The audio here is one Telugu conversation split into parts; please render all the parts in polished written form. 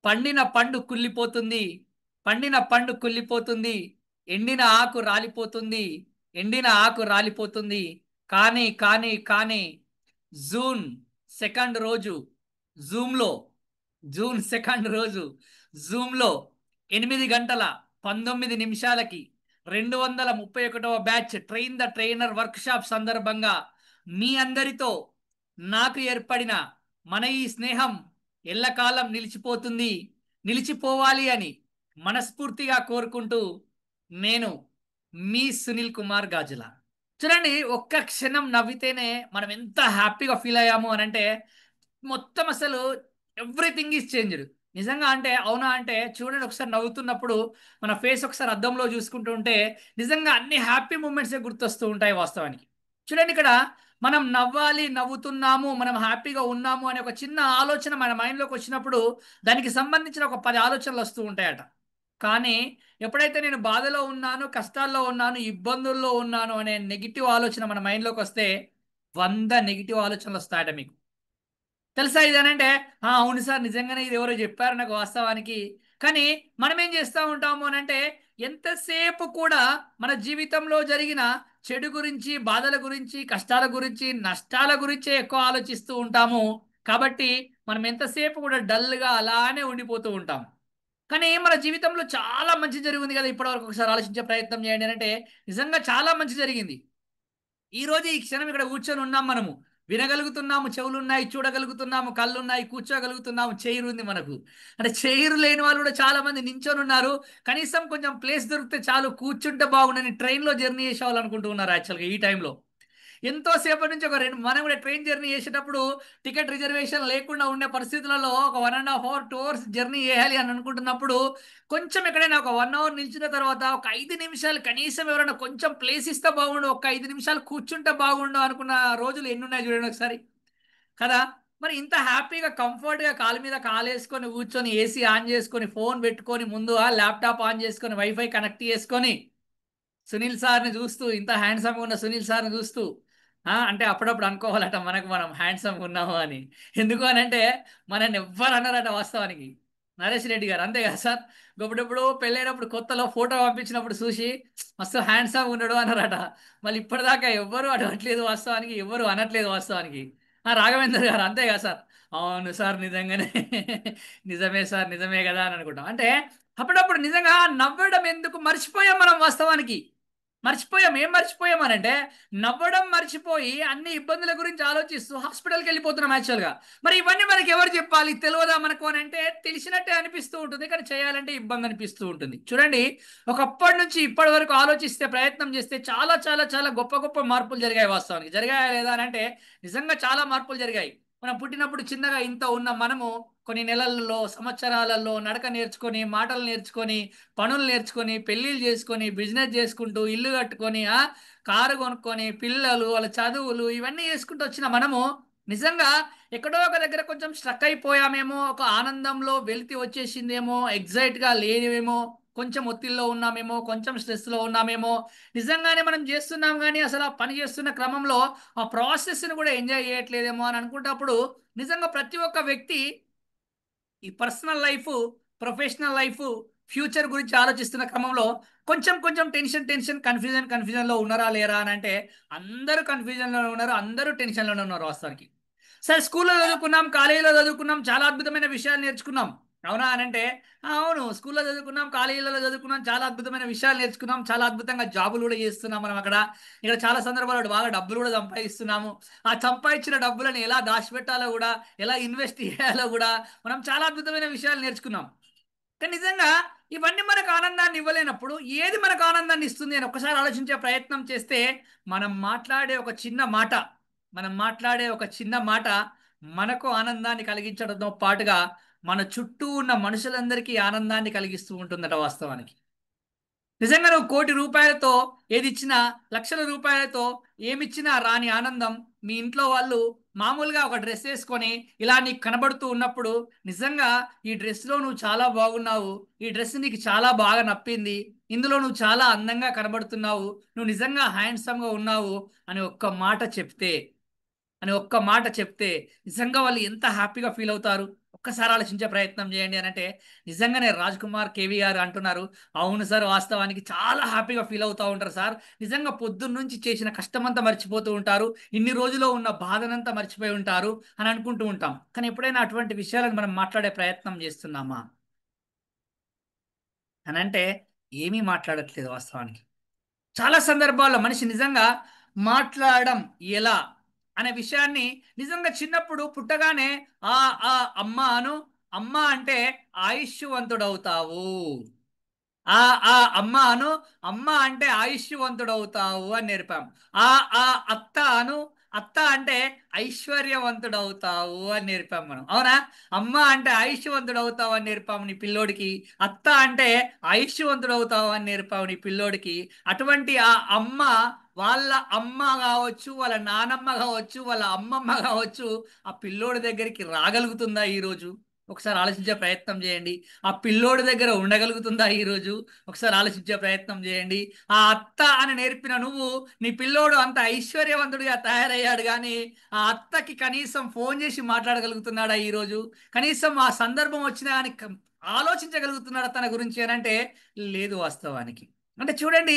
పండిన పండు కుళ్ళిపోతుంది, పండిన పండు కుళ్ళిపోతుంది, ఎండిన ఆకు రాలిపోతుంది, ఎండిన ఆకు రాలిపోతుంది. కానీ జూన్ సెకండ్ రోజు జూమ్లో జూన్ 2 రోజు జూమ్లో 8 గంటల 19 నిమిషాలకి 231వ batch train the trainer workshop సందర్భంగా మీ అందరితో నాకు ఏర్పడిన మన ఈ స్నేహం ఎల్లకాలం నిలిచిపోతుంది, నిలిచిపోవాలి అని మనస్ఫూర్తిగా కోరుకుంటూ నేను మీ సునీల్ కుమార్ గాజుల. చూడండి, ఒక్క క్షణం నవ్వితేనే మనం ఎంత హ్యాపీగా ఫీల్ అయ్యాము అని అంటే మొత్తం అసలు ఎవ్రీథింగ్ ఈజ్ చేంజ్డ్. నిజంగా అంటే అవునా అంటే చూడండి, ఒకసారి నవ్వుతున్నప్పుడు మన ఫేస్ ఒకసారి అద్దంలో చూసుకుంటూ ఉంటే నిజంగా అన్ని హ్యాపీ మూమెంట్సే గుర్తొస్తూ ఉంటాయి వాస్తవానికి. చూడండి, ఇక్కడ మనం నవ్వాలి, నవ్వుతున్నాము, మనం హ్యాపీగా ఉన్నాము అనే ఒక చిన్న ఆలోచన మన మైండ్లోకి వచ్చినప్పుడు దానికి సంబంధించిన ఒక 10 ఆలోచనలు వస్తూ ఉంటాయట. కానీ ఎప్పుడైతే నేను బాధలో ఉన్నాను, కష్టాల్లో ఉన్నాను, ఇబ్బందుల్లో ఉన్నాను అనే నెగిటివ్ ఆలోచన మన మైండ్లోకి వస్తే 100 నెగిటివ్ ఆలోచనలు వస్తాయట మీకు. తెలుసా ఇదేనంటే అవును సార్, నిజంగానే ఇది ఎవరో చెప్పారు నాకు వాస్తవానికి. కానీ మనం ఏం చేస్తూ ఉంటాము అని అంటే ఎంతసేపు కూడా మన జీవితంలో జరిగిన చెడు గురించి, బాధల గురించి, కష్టాల గురించి, నష్టాల గురించే ఎక్కువ ఆలోచిస్తూ ఉంటాము. కాబట్టి మనం ఎంతసేపు కూడా డల్గా అలానే ఉండిపోతూ ఉంటాం. కానీ మన జీవితంలో చాలా మంచి జరిగింది కదా ఇప్పటివరకు, ఒకసారి ఆలోచించే ప్రయత్నం చేయండి అని అంటే నిజంగా చాలా మంచి జరిగింది. ఈ రోజు ఈ క్షణం ఇక్కడ కూర్చొని ఉన్నాం, మనము వినగలుగుతున్నాము, చెవులు ఉన్నాయి, చూడగలుగుతున్నాము, కళ్ళు ఉన్నాయి, కూర్చోగలుగుతున్నాము, చైర్ ఉంది మనకు. అంటే చైర్ లేని వాళ్ళు కూడా చాలా మంది నించొని ఉన్నారు. కనీసం కొంచెం ప్లేస్ దొరికితే చాలు, కూర్చుంటే బాగుండని ట్రైన్లో జర్నీ చేసేవాళ్ళు ఉన్నారు యాక్చువల్గా ఈ టైంలో. ఎంతో సేపటి నుంచి మనం కూడా ట్రైన్ జర్నీ చేసేటప్పుడు టికెట్ రిజర్వేషన్ లేకుండా ఉండే పరిస్థితులలో ఒక 1.5 అవర్ 2 అవర్స్ జర్నీ చేయాలి అని అనుకుంటున్నప్పుడు కొంచెం ఎక్కడైనా ఒక 1 అవర్ నిలిచిన తర్వాత ఒక 5 నిమిషాలు కనీసం ఎవరైనా కొంచెం ప్లేస్ ఇస్తే బాగుండు, ఒక 5 నిమిషాలు కూర్చుంటే బాగుండు అనుకున్న రోజులు ఎన్ని ఉన్నాయి చూడండి ఒకసారి, కదా. మరి ఇంత హ్యాపీగా కంఫర్ట్గా కాలు మీద కాలేసుకొని కూర్చొని ఏసీ ఆన్ చేసుకొని ఫోన్ పెట్టుకొని ముందు ల్యాప్టాప్ ఆన్ చేసుకొని వైఫై కనెక్ట్ చేసుకొని సునీల్ సార్ని చూస్తూ, ఇంత హ్యాండ్సమ్గా ఉన్న సునీల్ సార్ని చూస్తూ అంటే అప్పుడప్పుడు అనుకోవాలట మనకు మనం హ్యాండ్సమ్గా ఉన్నాము అని. ఎందుకు అని అంటే మనల్ని ఎవ్వరు అన్నారట వాస్తవానికి. నరేష్ రెడ్డి గారు అంతే కదా సార్, ఇప్పుడెప్పుడు పెళ్ళైనప్పుడు కొత్తలో ఫోటో పంపించినప్పుడు చూసి మస్తు హ్యాండ్సమ్గా ఉన్నాడు అన్నారట. మళ్ళీ ఇప్పటిదాకా ఎవ్వరు అడగట్లేదు వాస్తవానికి, ఎవ్వరు అనట్లేదు వాస్తవానికి. రాఘవేందర్ గారు అంతే కదా సార్, అవును సార్ నిజంగానే నిజమే సార్, నిజమే కదా అని అనుకుంటాం. అంటే అప్పుడప్పుడు నిజంగా నవ్వడం ఎందుకు మర్చిపోయాం మనం వాస్తవానికి. మర్చిపోయాం, ఏం మర్చిపోయాం అని అంటే నవ్వడం మర్చిపోయి అన్ని ఇబ్బందుల గురించి ఆలోచిస్తూ హాస్పిటల్కి వెళ్ళిపోతున్నాం యాక్చువల్గా. మరి ఇవన్నీ మనకి ఎవరు చెప్పాలి, తెలియదా మనకు అని అంటే తెలిసినట్టే అనిపిస్తూ ఉంటుంది, కానీ చేయాలంటే ఇబ్బంది అనిపిస్తూ ఉంటుంది. చూడండి, ఒకప్పటి నుంచి ఇప్పటి వరకు ఆలోచిస్తే, ప్రయత్నం చేస్తే చాలా చాలా చాలా గొప్ప గొప్ప మార్పులు జరిగాయి వాస్తవానికి. జరిగాయా లేదా అని అంటే నిజంగా చాలా మార్పులు జరిగాయి. మనం పుట్టినప్పుడు చిన్నగా ఇంత ఉన్న మనము కొన్ని నెలల్లో, సంవత్సరాలలో నడక నేర్చుకొని, మాటలు నేర్చుకొని, పనులు నేర్చుకొని, పెళ్ళిళ్ళు చేసుకొని, బిజినెస్ చేసుకుంటూ, ఇల్లు కట్టుకొని, కారు కొనుక్కొని, పిల్లలు, వాళ్ళ చదువులు ఇవన్నీ చేసుకుంటూ వచ్చిన మనము నిజంగా ఎక్కడో ఒక దగ్గర కొంచెం స్ట్రక్ అయిపోయామేమో, ఒక ఆనందంలో వెలితి వచ్చేసిందేమో, ఎగ్జైట్గా లేవేమో, కొంచెం ఒత్తిడిలో ఉన్నామేమో, కొంచెం స్ట్రెస్లో ఉన్నామేమో. నిజంగానే మనం చేస్తున్నాం కానీ అసలు ఆ పని చేస్తున్న క్రమంలో ఆ ప్రాసెస్ని కూడా ఎంజాయ్ చేయట్లేదేమో అని అనుకుంటప్పుడు నిజంగా ప్రతి ఒక్క వ్యక్తి ఈ personal life, professional life, future గురించి ఆలోచిస్తున్న క్రమంలో కొంచెం కొంచెం కన్ఫ్యూజన్లో ఉన్నారా లేరా అని అంటే అందరూ కన్ఫ్యూజన్లో ఉన్నారు, అందరూ టెన్షన్లోనే ఉన్నారు వాస్తవానికి. సరే, స్కూల్లో చదువుకున్నాం, కాలేజీలో చదువుకున్నాం, చాలా అద్భుతమైన విషయాలు నేర్చుకున్నాం, అవునా అని అంటే అవును, స్కూల్లో చదువుకున్నాం, కాలేజీలలో చదువుకున్నాం, చాలా అద్భుతమైన విషయాలు నేర్చుకున్నాం, చాలా అద్భుతంగా జాబులు కూడా చేస్తున్నాం మనం అక్కడ. ఇక్కడ చాలా సందర్భాల్లో బాగా డబ్బులు కూడా సంపాదిస్తున్నాము. ఆ సంపాదించిన డబ్బులను ఎలా దాచిపెట్టాలో కూడా, ఎలా ఇన్వెస్ట్ చేయాలో కూడా మనం చాలా అద్భుతమైన విషయాలు నేర్చుకున్నాం. కానీ నిజంగా ఇవన్నీ మనకు ఆనందాన్ని ఇవ్వలేనప్పుడు ఏది మనకు ఆనందాన్ని ఇస్తుంది అని ఒకసారి ఆలోచించే ప్రయత్నం చేస్తే మనం మాట్లాడే ఒక చిన్న మాట, మనం మాట్లాడే ఒక చిన్న మాట మనకు ఆనందాన్ని కలిగించడంతో పాటుగా మన చుట్టూ ఉన్న మనుషులందరికీ ఆనందాన్ని కలిగిస్తూ ఉంటుందట వాస్తవానికి. నిజంగా నువ్వు 1,00,00,000 రూపాయలతో ఏది ఇచ్చినా, లక్షల రూపాయలతో ఏమిచ్చినా రాని ఆనందం మీ ఇంట్లో వాళ్ళు మామూలుగా ఒక డ్రెస్ వేసుకొని ఇలా నీకు కనబడుతూ ఉన్నప్పుడు నిజంగా ఈ డ్రెస్లో నువ్వు చాలా బాగున్నావు, ఈ డ్రెస్ నీకు చాలా బాగా నప్పింది, ఇందులో నువ్వు చాలా అందంగా కనబడుతున్నావు, నువ్వు నిజంగా హ్యాండ్సమ్గా ఉన్నావు అని ఒక్క మాట చెప్తే, అని ఒక్క మాట చెప్తే నిజంగా వాళ్ళు ఎంత హ్యాపీగా ఫీల్ అవుతారు. ఒక్కసారి ఆలోచించే ప్రయత్నం చేయండి అని అంటే నిజంగానే రాజ్ కుమార్ కేవీ గారు అంటున్నారు. అవును సార్, వాస్తవానికి చాలా హ్యాపీగా ఫీల్ అవుతూ ఉంటారు సార్. నిజంగా పొద్దున్న నుంచి చేసిన కష్టమంతా మర్చిపోతూ ఉంటారు, ఇన్ని రోజుల్లో ఉన్న బాధనంతా మర్చిపోయి ఉంటారు అని అనుకుంటూ ఉంటాం. కానీ ఎప్పుడైనా అటువంటి విషయాలను మనం మాట్లాడే ప్రయత్నం చేస్తున్నామా అని అంటే ఏమీ మాట్లాడట్లేదు వాస్తవానికి. చాలా సందర్భాల్లో మనిషి నిజంగా మాట్లాడడం ఎలా అనే విషయాన్ని నిజంగా చిన్నప్పుడు పుట్టగానే ఆ ఆ అమ్మ అను, అమ్మ అంటే ఆయుష్వంతుడవుతావు, ఆ ఆ అమ్మ అను, అమ్మ అంటే ఆయుష్యవంతుడవుతావు అని నేర్పాం. ఆ ఆ అత్త అను, అత్త అంటే ఐశ్వర్యవంతుడవుతావు అని నేర్పాం మనం, అవునా? అమ్మ అంటే ఆయుష్యవంతుడవుతావు అని నేర్పాము నీ పిల్లోడికి, అత్త అంటే ఆయుష్యవంతుడవుతావు అని నేర్పావు నీ పిల్లోడికి. అటువంటి ఆ అమ్మ, వాళ్ళ అమ్మ కావచ్చు, వాళ్ళ నానమ్మ కావచ్చు, వాళ్ళ అమ్మమ్మ కావచ్చు, ఆ పిల్లోడి దగ్గరికి రాగలుగుతుందా ఈరోజు? ఒకసారి ఆలోచించే ప్రయత్నం చేయండి. ఆ పిల్లోడి దగ్గర ఉండగలుగుతుందా ఈరోజు? ఒకసారి ఆలోచించే ప్రయత్నం చేయండి. ఆ అత్త అని నేర్పిన నువ్వు, నీ పిల్లోడు అంత ఐశ్వర్యవంతుడిగా తయారయ్యాడు కానీ ఆ అత్తకి కనీసం ఫోన్ చేసి మాట్లాడగలుగుతున్నాడా ఈరోజు? కనీసం ఆ సందర్భం వచ్చినా అని ఆలోచించగలుగుతున్నాడా తన గురించి అని అంటే లేదు వాస్తవానికి. అంటే చూడండి,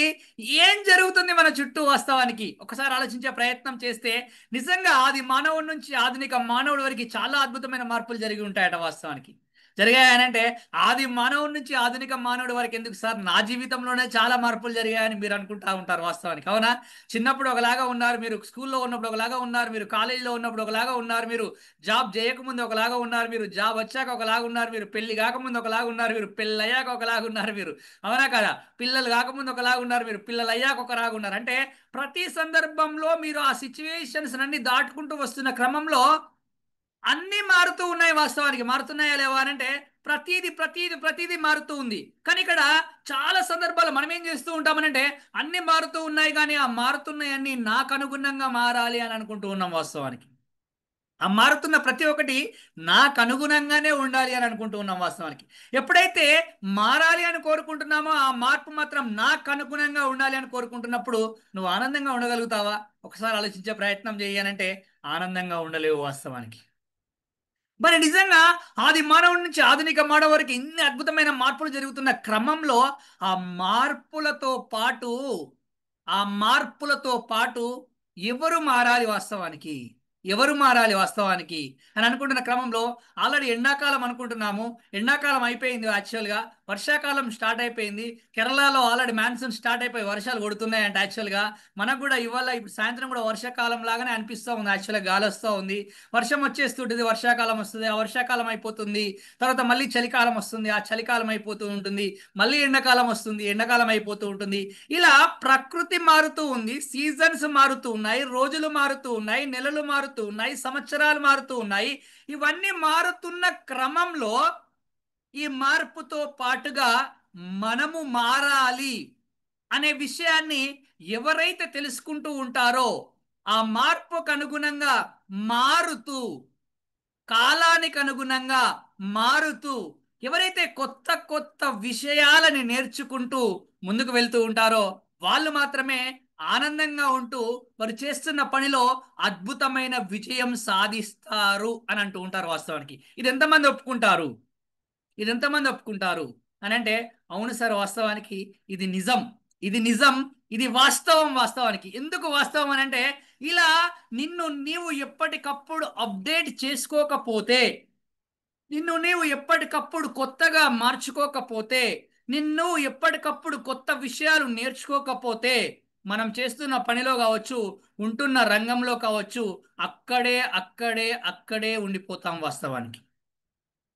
ఏం జరుగుతుంది మన చుట్టూ వాస్తవానికి ఒకసారి ఆలోచించే ప్రయత్నం చేస్తే నిజంగా ఆది మానవుడి నుంచి ఆధునిక మానవుడి వరకు చాలా అద్భుతమైన మార్పులు జరిగి ఉంటాయట వాస్తవానికి. జరిగాయనంటే ఆది మానవుడి నుంచి ఆధునిక మానవుడి వరకు ఎందుకు సార్, నా జీవితంలోనే చాలా మార్పులు జరిగాయని మీరు అనుకుంటా ఉంటారు వాస్తవానికి, అవునా? చిన్నప్పుడు ఒకలాగా ఉన్నారు మీరు, స్కూల్లో ఉన్నప్పుడు ఒకలాగా ఉన్నారు మీరు, కాలేజీలో ఉన్నప్పుడు ఒకలాగా ఉన్నారు మీరు, జాబ్ చేయకముందు ఒకలాగా ఉన్నారు మీరు, జాబ్ వచ్చాక ఒకలాగా ఉన్నారు మీరు, పెళ్లి కాకముందు ఒకలాగా ఉన్నారు మీరు, పెళ్ళి అయ్యాక ఒకలాగా ఉన్నారు మీరు, అవునా కదా? పిల్లలు కాకముందు ఒకలాగా ఉన్నారు మీరు, పిల్లలు అయ్యాక ఒకలాగా ఉన్నారు. అంటే ప్రతి సందర్భంలో మీరు ఆ సిచ్యువేషన్స్ అన్ని దాటుకుంటూ వస్తున్న క్రమంలో అన్నీ మారుతూ ఉన్నాయి వాస్తవానికి. మారుతున్నాయా లేవా అని అంటే ప్రతీది మారుతూ ఉంది. కానీ ఇక్కడ చాలా సందర్భాలు మనం ఏం చేస్తూ ఉంటామనంటే అన్నీ మారుతూ ఉన్నాయి కానీ ఆ మారుతున్నాయన్నీ నాకు అనుగుణంగా మారాలి అని అనుకుంటూ ఉన్నాం వాస్తవానికి. ఆ మారుతున్న ప్రతి ఒక్కటి నాకు అనుగుణంగానే ఉండాలి అని అనుకుంటూ ఉన్నాం వాస్తవానికి. ఎప్పుడైతే మారాలి అని కోరుకుంటున్నామో ఆ మార్పు మాత్రం నాకు అనుగుణంగా ఉండాలి అని కోరుకుంటున్నప్పుడు నువ్వు ఆనందంగా ఉండగలుగుతావా? ఒకసారి ఆలోచించే ప్రయత్నం చేయాలంటే ఆనందంగా ఉండలేవు వాస్తవానికి. మరి నిజంగా ఆది మానవుడి నుంచి ఆధునిక మానవ వరకు ఇన్ని అద్భుతమైన మార్పులు జరుగుతున్న క్రమంలో ఆ మార్పులతో పాటు ఆ మార్పులతో పాటు ఎవరు మారాలి వాస్తవానికి? ఎవరు మారాలి వాస్తవానికి అని అనుకుంటున్న క్రమంలో ఆల్రెడీ ఎండాకాలం అనుకుంటున్నాము. ఎండాకాలం అయిపోయింది యాక్చువల్గా, వర్షాకాలం స్టార్ట్ అయిపోయింది. కేరళలో ఆల్రెడీ మాన్సూన్ స్టార్ట్ అయిపోయి వర్షాలు కొడుతున్నాయంట యాక్చువల్గా. మనకు కూడా ఇవాళ ఇప్పుడు సాయంత్రం కూడా వర్షాకాలం లాగానే అనిపిస్తూ ఉంది యాక్చువల్గా, గాలి వస్తూ ఉంది, వర్షం వచ్చేస్తుంటుంది, వర్షాకాలం వస్తుంది, ఆ వర్షాకాలం అయిపోతుంది, తర్వాత మళ్ళీ చలికాలం వస్తుంది, ఆ చలికాలం అయిపోతూ ఉంటుంది, మళ్ళీ ఎండాకాలం వస్తుంది, ఎండాకాలం అయిపోతూ ఉంటుంది. ఇలా ప్రకృతి మారుతూ ఉంది, సీజన్స్ మారుతూ ఉన్నాయి, రోజులు మారుతూ ఉన్నాయి, నెలలు మారుతూ ఉన్నాయి, సంవత్సరాలు మారుతూ ఉన్నాయి. ఇవన్నీ మారుతున్న క్రమంలో ఈ మార్పుతో పాటుగా మనము మారాలి అనే విషయాన్ని ఎవరైతే తెలుసుకుంటూ ఉంటారో, ఆ మార్పుకు అనుగుణంగా మారుతూ, కాలానికి అనుగుణంగా మారుతూ, ఎవరైతే కొత్త కొత్త విషయాలని నేర్చుకుంటూ ముందుకు వెళ్తూ ఉంటారో వాళ్ళు మాత్రమే ఆనందంగా ఉంటూ వారు చేస్తున్న పనిలో అద్భుతమైన విజయం సాధిస్తారు అని అంటూ ఉంటారు వాస్తవానికి. ఇది ఎంతమంది ఒప్పుకుంటారు? ఇది ఎంతమంది ఒప్పుకుంటారు అని అంటే అవును సార్, వాస్తవానికి ఇది నిజం, ఇది నిజం, ఇది వాస్తవం. వాస్తవానికి ఎందుకు వాస్తవం అని అంటే ఇలా నిన్ను నీవు ఎప్పటికప్పుడు అప్డేట్ చేసుకోకపోతే, నిన్ను నీవు ఎప్పటికప్పుడు కొత్తగా మార్చుకోకపోతే, నిన్ను ఎప్పటికప్పుడు కొత్త విషయాలు నేర్చుకోకపోతే మనం చేస్తున్న పనిలో కావచ్చు, ఉంటున్న రంగంలో కావచ్చు, అక్కడే ఉండిపోతాం వాస్తవానికి.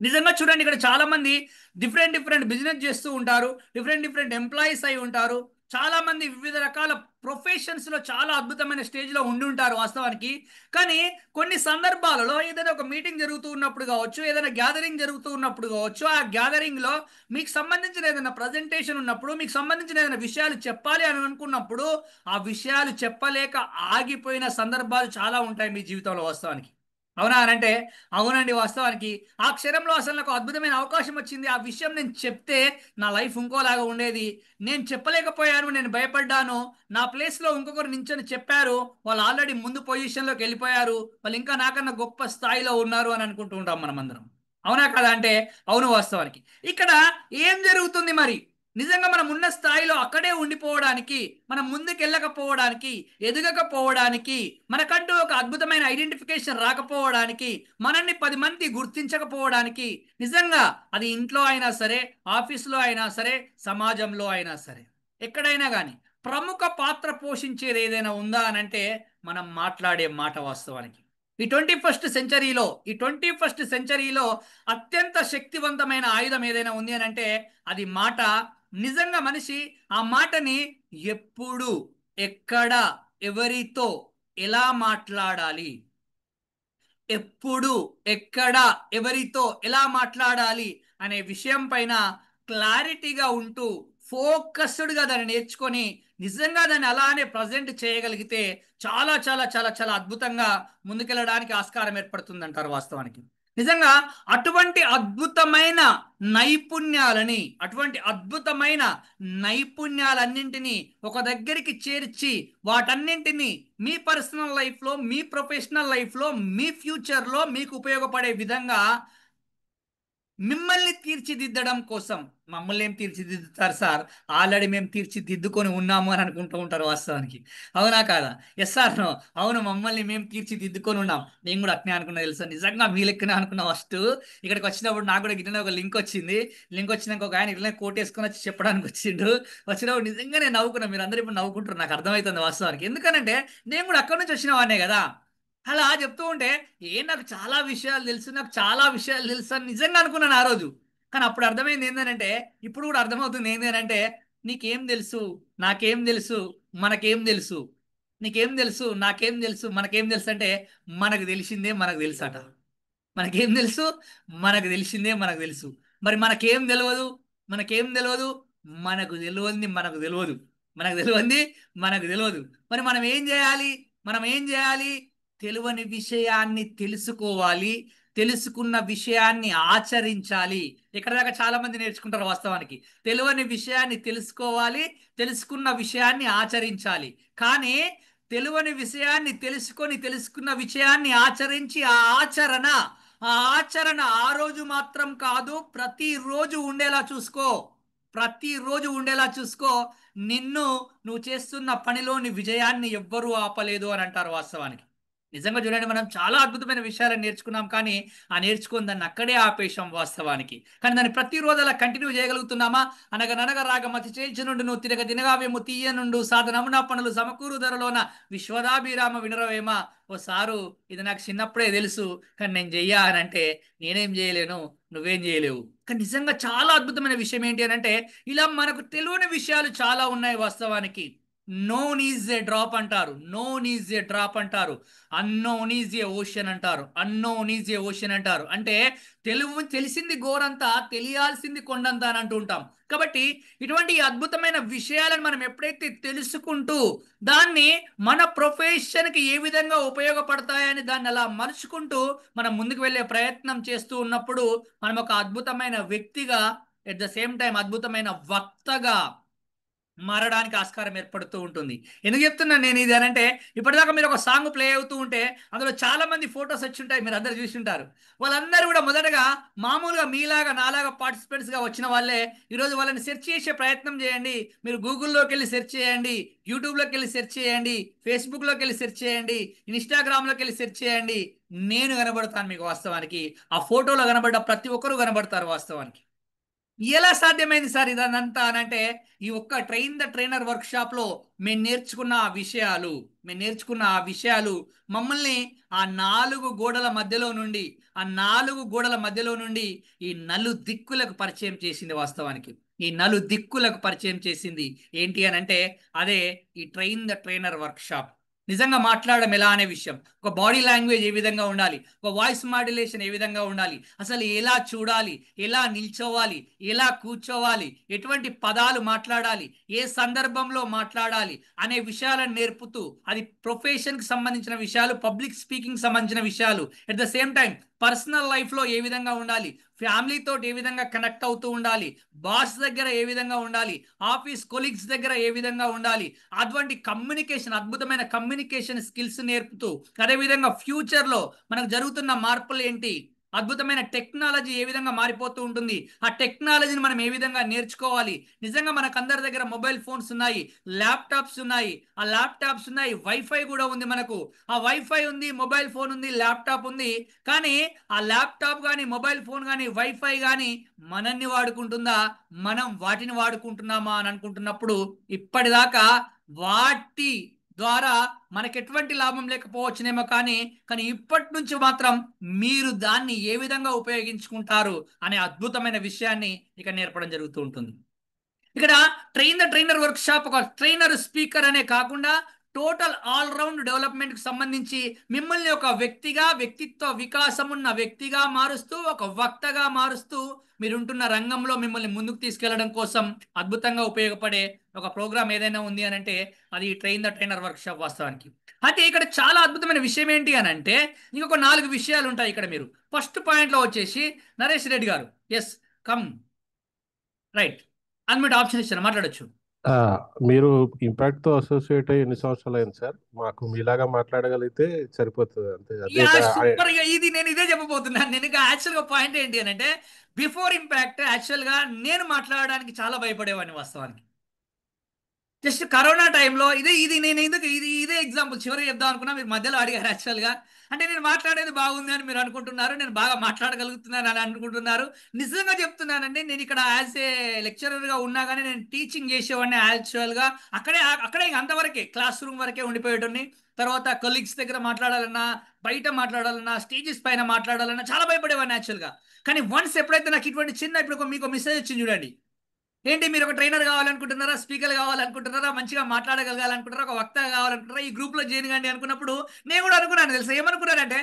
నిజంగా చూడండి, ఇక్కడ చాలా మంది డిఫరెంట్ డిఫరెంట్ బిజినెస్ చేస్తూ ఉంటారు, డిఫరెంట్ డిఫరెంట్ ఎంప్లాయీస్ అయి ఉంటారు, చాలా మంది వివిధ రకాల ప్రొఫెషన్స్ లో చాలా అద్భుతమైన స్టేజ్ లో ఉండి ఉంటారు వాస్తవానికి. కానీ కొన్ని సందర్భాలలో ఏదైనా ఒక మీటింగ్ జరుగుతూ ఉన్నప్పుడు కావచ్చు, ఏదైనా గ్యాదరింగ్ జరుగుతూ ఉన్నప్పుడు కావచ్చు, ఆ గ్యాదరింగ్ లో మీకు సంబంధించిన ఏదైనా ప్రజెంటేషన్ ఉన్నప్పుడు, మీకు సంబంధించిన ఏదైనా విషయాలు చెప్పాలి అని అనుకున్నప్పుడు ఆ విషయాలు చెప్పలేక ఆగిపోయిన సందర్భాలు చాలా ఉంటాయి మీ జీవితంలో వాస్తవానికి, అవునా అని అంటే అవునండి. వాస్తవానికి ఆ క్షణంలో అసలు నాకు అద్భుతమైన అవకాశం వచ్చింది, ఆ విషయం నేను చెప్తే నా లైఫ్ ఇంకోలాగా ఉండేది, నేను చెప్పలేకపోయాను, నేను భయపడ్డాను, నా ప్లేస్లో ఇంకొకరు నించొని చెప్పారు, వాళ్ళు ఆల్రెడీ ముందు పొజిషన్లోకి వెళ్ళిపోయారు, వాళ్ళు ఇంకా నాకన్నా గొప్ప స్థాయిలో ఉన్నారు అని అనుకుంటూ ఉంటాం మనం అందరం, అవునా కదా అంటే అవును వాస్తవానికి. ఇక్కడ ఏం జరుగుతుంది మరి? నిజంగా మనం ఉన్న స్థాయిలో అక్కడే ఉండిపోవడానికి, మనం ముందుకు వెళ్ళకపోవడానికి, ఎదగకపోవడానికి, మనకంటూ ఒక అద్భుతమైన ఐడెంటిఫికేషన్ రాకపోవడానికి, మనల్ని 10 మంది గుర్తించకపోవడానికి, నిజంగా అది ఇంట్లో అయినా సరే, ఆఫీసులో అయినా సరే, సమాజంలో అయినా సరే, ఎక్కడైనా కానీ ప్రముఖ పాత్ర పోషించేది ఏదైనా ఉందా అని అంటే మనం మాట్లాడే మాట వాస్తవానికి. ఈ 21st సెంచరీలో అత్యంత శక్తివంతమైన ఆయుధం ఏదైనా ఉంది అని అంటే అది మాట. నిజంగా మనిషి ఆ మాటని ఎప్పుడు, ఎక్కడ, ఎవరితో, ఎలా మాట్లాడాలి, ఎప్పుడు, ఎక్కడ, ఎవరితో ఎలా మాట్లాడాలి అనే విషయం పైన క్లారిటీగా ఉంటూ ఫోకస్డ్గా దాన్ని నేర్చుకొని నిజంగా దాన్ని అలానే ప్రజెంట్ చేయగలిగితే చాలా చాలా చాలా చాలా అద్భుతంగా ముందుకెళ్ళడానికి ఆస్కారం ఏర్పడుతుంది అంటారు వాస్తవానికి. నిజంగా అటువంటి అద్భుతమైన నైపుణ్యాలన్నింటినీ ఒక దగ్గరికి చేర్చి వాటన్నింటినీ మీ పర్సనల్ లైఫ్లో, మీ ప్రొఫెషనల్ లైఫ్లో, మీ ఫ్యూచర్లో మీకు ఉపయోగపడే విధంగా మిమ్మల్ని తీర్చిదిద్దడం కోసం. మమ్మల్ని ఏం తీర్చిదిద్దుతారు సార్, ఆల్రెడీ మేము తీర్చిదిద్దుకొని ఉన్నాము అని అనుకుంటూ ఉంటారు వాస్తవానికి. అవునా కాదా? Yes sir no? అవును, మమ్మల్ని మేము తీర్చిదిద్దుకొని ఉన్నాం. నేను కూడా అట్నే అనుకున్నా తెలుసా, నిజంగా మీ లెక్కనే అనుకున్నా ఫస్ట్. ఇక్కడికి వచ్చినప్పుడు నాకు కూడా గిట్లనే ఒక లింక్ వచ్చింది. లింక్ వచ్చినాక ఒక ఆయన ఇట్లనే కోట్ వేసుకొని వచ్చి చెప్పడానికి వచ్చిండు. వచ్చినప్పుడు నిజంగా నేను నవ్వుకున్నా. మీరు అందరూ ఇప్పుడు నవ్వుకుంటారు, నాకు అర్థమవుతుంది వాస్తవానికి. ఎందుకనంటే నేను కూడా అక్కడి నుంచి వచ్చిన వాడినే కదా. అలా చెప్తూ ఉంటే నాకు చాలా విషయాలు తెలుసు, నాకు చాలా విషయాలు తెలుసు అని నిజంగా అనుకున్నాను ఆ రోజు. కానీ అప్పుడు అర్థమైంది ఏంటంటే, ఇప్పుడు కూడా అర్థమవుతుంది ఏంటంటే, నీకేం తెలుసు, నాకేం తెలుసు, మనకేం తెలుసు, నీకేం తెలుసు, నాకేం తెలుసు, మనకేం తెలుసు అంటే మనకు తెలిసిందే మనకు తెలుసు అట. మనకేం తెలుసు, మనకు తెలిసిందే మనకు తెలుసు. మరి మనకేం తెలియదు, మనకేం తెలియదు, మనకు తెలియంది మనకు తెలియదు, మనకు తెలియంది మనకు తెలియదు. మరి మనం ఏం చేయాలి? మనం ఏం చేయాలి? తెలియని విషయాన్ని తెలుసుకోవాలి, తెలుసుకున్న విషయాన్ని ఆచరించాలి. ఇక్కడ దాకా చాలా మంది నేర్చుకుంటారు వాస్తవానికి. తెలియని విషయాన్ని తెలుసుకోవాలి, తెలుసుకున్న విషయాన్ని ఆచరించాలి. కానీ తెలియని విషయాన్ని తెలుసుకొని, తెలుసుకున్న విషయాన్ని ఆచరించి ఆ ఆచరణ ఆ రోజు మాత్రం కాదు, ప్రతిరోజు ఉండేలా చూసుకో. ప్రతిరోజు ఉండేలా చూసుకో. నిన్ను నువ్వు చేస్తున్న పనిలోని విజయాన్ని ఎవ్వరూ ఆపలేదు అని అంటారు వాస్తవానికి. నిజంగా చూడండి, మనం చాలా అద్భుతమైన విషయాలను నేర్చుకున్నాం, కానీ ఆ నేర్చుకుని దాన్ని అక్కడే ఆపేశాం వాస్తవానికి. కానీ దాన్ని ప్రతిరోజు అలా కంటిన్యూ చేయగలుగుతున్నామా? అనగననగ రాగ మతి చేయించు నుండి నువ్వు తిరగ తినగావేమో తీయ నుండు సాధనమున పనులు సమకూరు ధరలోన విశ్వదాభిరామ వినరవేమ. ఓ సారు, ఇది నాకు చిన్నప్పుడే తెలుసు, కానీ నేను చెయ్యా అని అంటే నేనేం చేయలేను, నువ్వేం చేయలేవు. కానీ నిజంగా చాలా అద్భుతమైన విషయం ఏంటి అని అంటే, ఇలా మనకు తెలియని విషయాలు చాలా ఉన్నాయి వాస్తవానికి. నోన్ ఈజ్ ఏ డ్రాప్ అంటారు, నోన్ ఈజ్ ఏ డ్రాప్ అంటారు, అన్నోన్ ఈజ్ ఏ ఓషన్ అంటారు, అన్నోన్ ఈజ్ ఏ ఓషన్ అంటారు. అంటే తెలిసింది గోరంతా, తెలియాల్సింది కొండంత అని అంటూ ఉంటాం. కాబట్టి ఇటువంటి అద్భుతమైన విషయాలను మనం ఎప్పుడైతే తెలుసుకుంటూ దాన్ని మన ప్రొఫెషన్కి ఏ విధంగా ఉపయోగపడతాయని దాన్ని అలా మలుచుకుంటూ మనం ముందుకు వెళ్ళే ప్రయత్నం చేస్తూ ఉన్నప్పుడు మనం ఒక అద్భుతమైన వ్యక్తిగా, ఎట్ ద సేమ్ టైం అద్భుతమైన వక్తగా మారడానికి ఆస్కారం ఏర్పడుతూ ఉంటుంది. ఎందుకు చెప్తున్నాను నేను ఇది అనంటే, ఇప్పటిదాకా మీరు ఒక సాంగ్ ప్లే అవుతూ ఉంటే అందులో చాలా మంది ఫొటోస్ వచ్చి ఉంటాయి, మీరు అందరు చూసి ఉంటారు. వాళ్ళందరూ కూడా మొదటగా మామూలుగా మీలాగా నాలాగా పార్టిసిపెంట్స్గా వచ్చిన వాళ్ళే. ఈరోజు వాళ్ళని సెర్చ్ చేసే ప్రయత్నం చేయండి. మీరు గూగుల్లోకి వెళ్ళి సెర్చ్ చేయండి, యూట్యూబ్లోకి వెళ్ళి సెర్చ్ చేయండి, ఫేస్బుక్లోకి వెళ్ళి సెర్చ్ చేయండి, ఇన్స్టాగ్రామ్లోకి వెళ్ళి సెర్చ్ చేయండి. నేను కనబడతాను మీకు వాస్తవానికి. ఆ ఫోటోలో కనబడ్డ ప్రతి ఒక్కరూ కనబడతారు వాస్తవానికి. ఎలా సాధ్యమైంది సార్ ఇదనంతా అని అంటే, ఈ ఒక్క train the trainer work shop లో మేము నేర్చుకున్న ఆ విషయాలు మమ్మల్ని ఆ నాలుగు గోడల మధ్యలో నుండి ఈ నలు దిక్కులకు పరిచయం చేసింది వాస్తవానికి. ఈ నలు దిక్కులకు పరిచయం చేసింది ఏంటి అని అంటే అదే ఈ train the trainer work shop. నిజంగా మాట్లాడడం ఎలా అనే విషయం, ఒక బాడీ లాంగ్వేజ్ ఏ విధంగా ఉండాలి, ఒక వాయిస్ మాడ్యులేషన్ ఏ విధంగా ఉండాలి, అసలు ఎలా చూడాలి, ఎలా నిల్చోవాలి, ఎలా కూర్చోవాలి, ఎటువంటి పదాలు మాట్లాడాలి, ఏ సందర్భంలో మాట్లాడాలి అనే విషయాలను నేర్పుతూ, అది ప్రొఫెషన్కి సంబంధించిన విషయాలు, పబ్లిక్ స్పీకింగ్ సంబంధించిన విషయాలు, at the same time personal లైఫ్లో ఏ విధంగా ఉండాలి, ఫ్యామిలీతో ఏ విధంగా కనెక్ట్ అవుతూ ఉండాలి, బాస్ దగ్గర ఏ విధంగా ఉండాలి, ఆఫీస్ కొలీగ్స్ దగ్గర ఏ విధంగా ఉండాలి, అటువంటి అద్భుతమైన కమ్యూనికేషన్ స్కిల్స్ నేర్పుతూ, అదేవిధంగా ఫ్యూచర్లో మనకు జరుగుతున్న మార్పులు ఏంటి, అద్భుతమైన టెక్నాలజీ ఏ విధంగా మారిపోతూ ఉంటుంది, ఆ టెక్నాలజీని మనం ఏ విధంగా నేర్చుకోవాలి. నిజంగా మనకందరి దగ్గర మొబైల్ ఫోన్స్ ఉన్నాయి, ల్యాప్టాప్స్ ఉన్నాయి, ఆ ల్యాప్టాప్స్ ఉన్నాయి, వైఫై కూడా ఉంది మనకు. ఆ వైఫై ఉంది, మొబైల్ ఫోన్ ఉంది, ల్యాప్టాప్ ఉంది. కానీ ఆ ల్యాప్టాప్ కానీ మొబైల్ ఫోన్ కానీ వైఫై కానీ మనల్ని వాడుకుంటుందా, మనం వాటిని వాడుకుంటున్నామా అని అనుకుంటున్నప్పుడు ఇప్పటిదాకా వాటి ద్వారా మనకి ఎటువంటి లాభం లేకపోవచ్చునేమో, కానీ కానీ ఇప్పటి నుంచి మాత్రం మీరు దాన్ని ఏ విధంగా ఉపయోగించుకుంటారు అనే అద్భుతమైన విషయాన్ని ఇక నేర్పడం జరుగుతూ ఉంటుంది. ఇక్కడ train the trainer work shop ఒక ట్రైనర్ స్పీకర్ అనే కాకుండా టోటల్ ఆల్ రౌండ్ డెవలప్మెంట్ కి సంబంధించి మిమ్మల్ని ఒక వ్యక్తిగా, వ్యక్తిత్వ వికాసం ఉన్న వ్యక్తిగా మారుస్తూ, ఒక వక్తగా మారుస్తూ, మీరుంటున్న రంగంలో మిమ్మల్ని ముందుకు తీసుకెళ్లడం కోసం అద్భుతంగా ఉపయోగపడే ఒక ప్రోగ్రామ్ ఏదైనా ఉంది అని అంటే అది train the trainer work shop వాస్తవానికి. అయితే ఇక్కడ చాలా అద్భుతమైన విషయం ఏంటి అని అంటే ఇంకొక 4 విషయాలు ఉంటాయి ఇక్కడ. మీరు ఫస్ట్ పాయింట్ లో వచ్చేసి నరేష్ రెడ్డి గారు, yes come right, unmute option ఇచ్చాను, మాట్లాడొచ్చు. ఆ, మీరు ఇంపాక్ట్ తో అసోసియేట్ అయ్యి ఎన్ని సంవత్సరాలు అయింది సార్? మాకు మీలాగా మాట్లాడగలిగితే సరిపోతుంది అంతే. అదే యా సూపర్ గా ఇది నేను ఇదే చెప్పబోతున్నాను. నేను ఇంకా యాక్చువల్ గా పాయింట్ ఏంటి అని అంటే బిఫోర్ ఇంపాక్ట్ యాక్చువల్ గా నేను మాట్లాడడానికి చాలా భయపడేవాడిని వాస్తవానికి. జస్ట్ కరోనా టైంలో ఇదే ఇది నేను ఎందుకు ఇదే ఎగ్జాంపుల్ చివరికి చెప్దాం అనుకున్నా, మీరు మధ్యలో అడిగారు యాక్చువల్గా. అంటే నేను మాట్లాడేది బాగుంది అని మీరు అనుకుంటున్నారు, నేను బాగా మాట్లాడగలుగుతున్నాను అని అనుకుంటున్నారు. నిజంగా చెప్తున్నానండి, నేను ఇక్కడ యాజ్ ఏ లెక్చరర్గా ఉన్నా కానీ నేను టీచింగ్ చేసేవాడిని యాక్చువల్గా. అక్కడే ఇంక అంతవరకే క్లాస్ రూమ్ వరకే ఉండిపోయేటోని. తర్వాత కొలీగ్స్ దగ్గర మాట్లాడాలన్నా, బయట మాట్లాడాలన్నా, స్టేజెస్ పైన మాట్లాడాలన్నా చాలా భయపడేవాడిని యాక్చువల్గా. కానీ వన్స్ ఎప్పుడైతే నాకు ఇటువంటి చిన్న ఇప్పుడు మీకు మెసేజ్ వచ్చింది చూడండి, ఏంటి మీరు ఒక ట్రైనర్ కావాలనుకుంటున్నారా, స్పీకర్ కావాలనుకుంటున్నారా, మంచిగా మాట్లాడగలగాలనుకుంటారా, ఒక వక్త కావాలనుకుంటారా, ఈ గ్రూప్ లో జాయిన్ కండి అనుకున్నప్పుడు నేను కూడా అనుకున్నాను తెలుసా, ఏమనుకున్నానంటే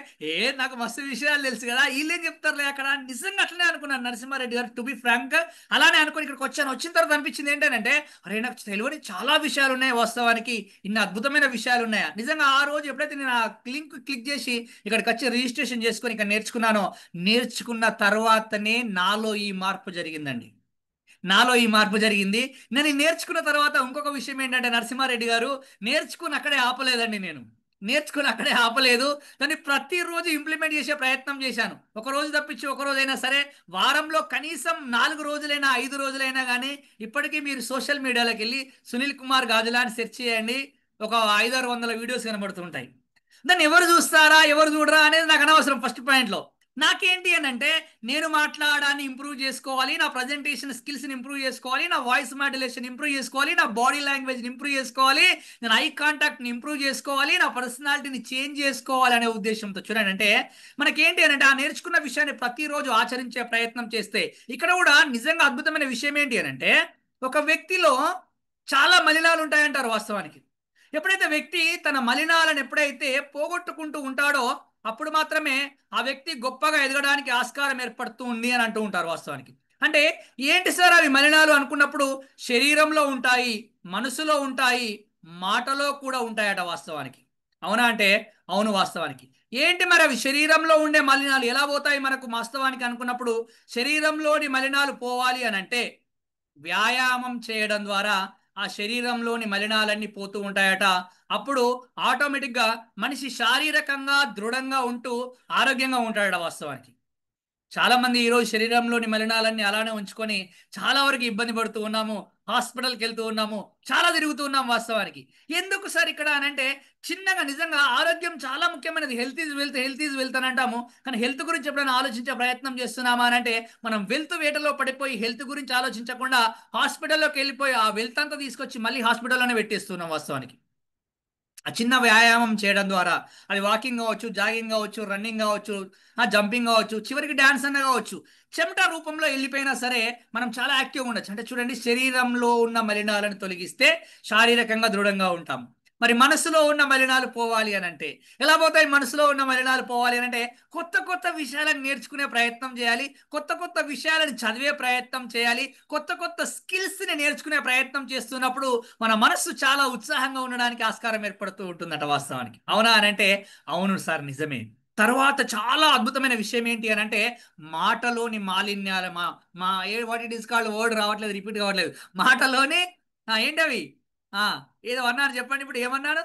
నాకు మస్తు విషయాలు తెలుసు కదా, వీళ్ళేం చెప్తారులే అక్కడ. నిజంగా అట్లనే అనుకున్నాను నరసింహారెడ్డి గారు, టు బి ఫ్రాంక్. అలానే అనుకుని ఇక్కడికి వచ్చాను. వచ్చిన తర్వాత అనిపించింది ఏంటంటే అరే నాకు తెలియని చాలా విషయాలు ఉన్నాయి వాస్తవానికి, ఇన్ని అద్భుతమైన విషయాలు ఉన్నాయా. నిజంగా ఆ రోజు ఎప్పుడైతే నేను ఆ లింక్ క్లిక్ చేసి ఇక్కడికి వచ్చి రిజిస్ట్రేషన్ చేసుకొని ఇక్కడ నేర్చుకున్నానో, నేర్చుకున్న తర్వాతనే నాలో ఈ మార్పు జరిగిందండి. నాలో ఈ మార్పు జరిగింది. నేను ఈ నేర్చుకున్న తర్వాత ఇంకొక విషయం ఏంటంటే నరసింహారెడ్డి గారు, నేర్చుకుని అక్కడే ఆపలేదండి. నేను నేర్చుకుని అక్కడే ఆపలేదు, దాన్ని ప్రతిరోజు ఇంప్లిమెంట్ చేసే ప్రయత్నం చేశాను. ఒక రోజు తప్పించి ఒక రోజైనా సరే, వారంలో కనీసం 4 రోజులైనా 5 రోజులైనా కానీ. ఇప్పటికీ మీరు సోషల్ మీడియాలోకి వెళ్ళి సునీల్ కుమార్ గాజులా అని సెర్చ్ చేయండి, ఒక 500-600 వీడియోస్ కనబడుతుంటాయి. దాన్ని ఎవరు చూస్తారా ఎవరు చూడరా అనేది నాకు అనవసరం. ఫస్ట్ పాయింట్లో నాకేంటి అని అంటే నేను మాట్లాడాన్ని ఇంప్రూవ్ చేసుకోవాలి, నా ప్రజెంటేషన్ స్కిల్స్ని ఇంప్రూవ్ చేసుకోవాలి, నా వాయిస్ మాడ్యులేషన్ ఇంప్రూవ్ చేసుకోవాలి, నా బాడీ లాంగ్వేజ్ని ఇంప్రూవ్ చేసుకోవాలి, నేను ఐ కాంటాక్ట్ని ఇంప్రూవ్ చేసుకోవాలి, నా పర్సనాలిటీని చేంజ్ చేసుకోవాలి అనే ఉద్దేశంతో. చూడండి, అంటే మనకేంటి అని అంటే ఆ నేర్చుకున్న విషయాన్ని ప్రతిరోజు ఆచరించే ప్రయత్నం చేస్తే, ఇక్కడ కూడా నిజంగా అద్భుతమైన విషయం ఏంటి అని అంటే ఒక వ్యక్తిలో చాలా మలినాలు ఉంటాయంటారు వాస్తవానికి. ఎప్పుడైతే వ్యక్తి తన మలినాలను ఎప్పుడైతే పోగొట్టుకుంటూ ఉంటాడో అప్పుడు మాత్రమే ఆ వ్యక్తి గొప్పగా ఎదగడానికి ఆస్కారం ఏర్పడుతూ ఉంది అని అంటూ ఉంటారు వాస్తవానికి. అంటే ఏంటి సార్ అవి మలినాలు అనుకున్నప్పుడు, శరీరంలో ఉంటాయి, మనసులో ఉంటాయి, మాటలో కూడా ఉంటాయట వాస్తవానికి. అవునా అంటే అవును వాస్తవానికి. ఏంటి మరి అవి శరీరంలో ఉండే మలినాలు ఎలా పోతాయి మనకు వాస్తవానికి అనుకున్నప్పుడు, శరీరంలోని మలినాలు పోవాలి అని అంటే వ్యాయామం చేయడం ద్వారా ఆ శరీరంలోని మలినాలన్నీ పోతూ ఉంటాయట. అప్పుడు ఆటోమేటిక్గా మనిషి శారీరకంగా దృఢంగా ఉంటూ ఆరోగ్యంగా ఉంటాడట వాస్తవానికి. చాలా మంది ఈరోజు శరీరంలోని మలినాలన్నీ అలానే ఉంచుకొని చాలా వరకు ఇబ్బంది పడుతూ ఉన్నాము, హాస్పిటల్కి వెళ్తూ ఉన్నాము, చాలా తిరుగుతూ ఉన్నాం వాస్తవానికి. ఎందుకు సార్ ఇక్కడ అని అంటే చిన్నగా నిజంగా ఆరోగ్యం చాలా ముఖ్యమైనది. Health is wealth, health is wealth అని అంటాము, కానీ హెల్త్ గురించి ఎప్పుడైనా ఆలోచించే ప్రయత్నం చేస్తున్నామా అని అంటే మనం వెల్త్ వేటలో పడిపోయి హెల్త్ గురించి ఆలోచించకుండా హాస్పిటల్లోకి వెళ్ళిపోయి ఆ వెల్త్ అంతా తీసుకొచ్చి మళ్ళీ హాస్పిటల్లోనే పెట్టేస్తున్నాం వాస్తవానికి. ఆ చిన్న వ్యాయామం చేయడం ద్వారా, అది వాకింగ్ కావచ్చు, జాగింగ్ కావచ్చు, రన్నింగ్ కావచ్చు, జంపింగ్ కావచ్చు, చివరికి డ్యాన్స్ అన్న కావచ్చు, చెమట రూపంలో వెళ్ళిపోయినా సరే మనం చాలా యాక్టివ్గా ఉండొచ్చు. అంటే చూడండి, శరీరంలో ఉన్న మలినాలను తొలగిస్తే శారీరకంగా దృఢంగా ఉంటాం. మరి మనసులో ఉన్న మలినాలు పోవాలి అని అంటే ఎలా పోతాయి? మనసులో ఉన్న మలినాలు పోవాలి అని అంటే కొత్త కొత్త విషయాలను నేర్చుకునే ప్రయత్నం చేయాలి, కొత్త కొత్త విషయాలను చదివే ప్రయత్నం చేయాలి, కొత్త కొత్త స్కిల్స్ని నేర్చుకునే ప్రయత్నం చేస్తున్నప్పుడు మన మనస్సు చాలా ఉత్సాహంగా ఉండడానికి ఆస్కారం ఏర్పడుతూ ఉంటుందట వాస్తవానికి. అవునా అని అంటే అవును సార్ నిజమే. తర్వాత చాలా అద్భుతమైన విషయం ఏంటి అని అంటే మాటలోని మాలిన్యాలు, మా మా what it is called, word రావట్లేదు, రిపీట్ కావట్లేదు. మాటలోని ఏంటవి ఏదో అన్నారు చెప్పండి, ఇప్పుడు ఏమన్నాడు?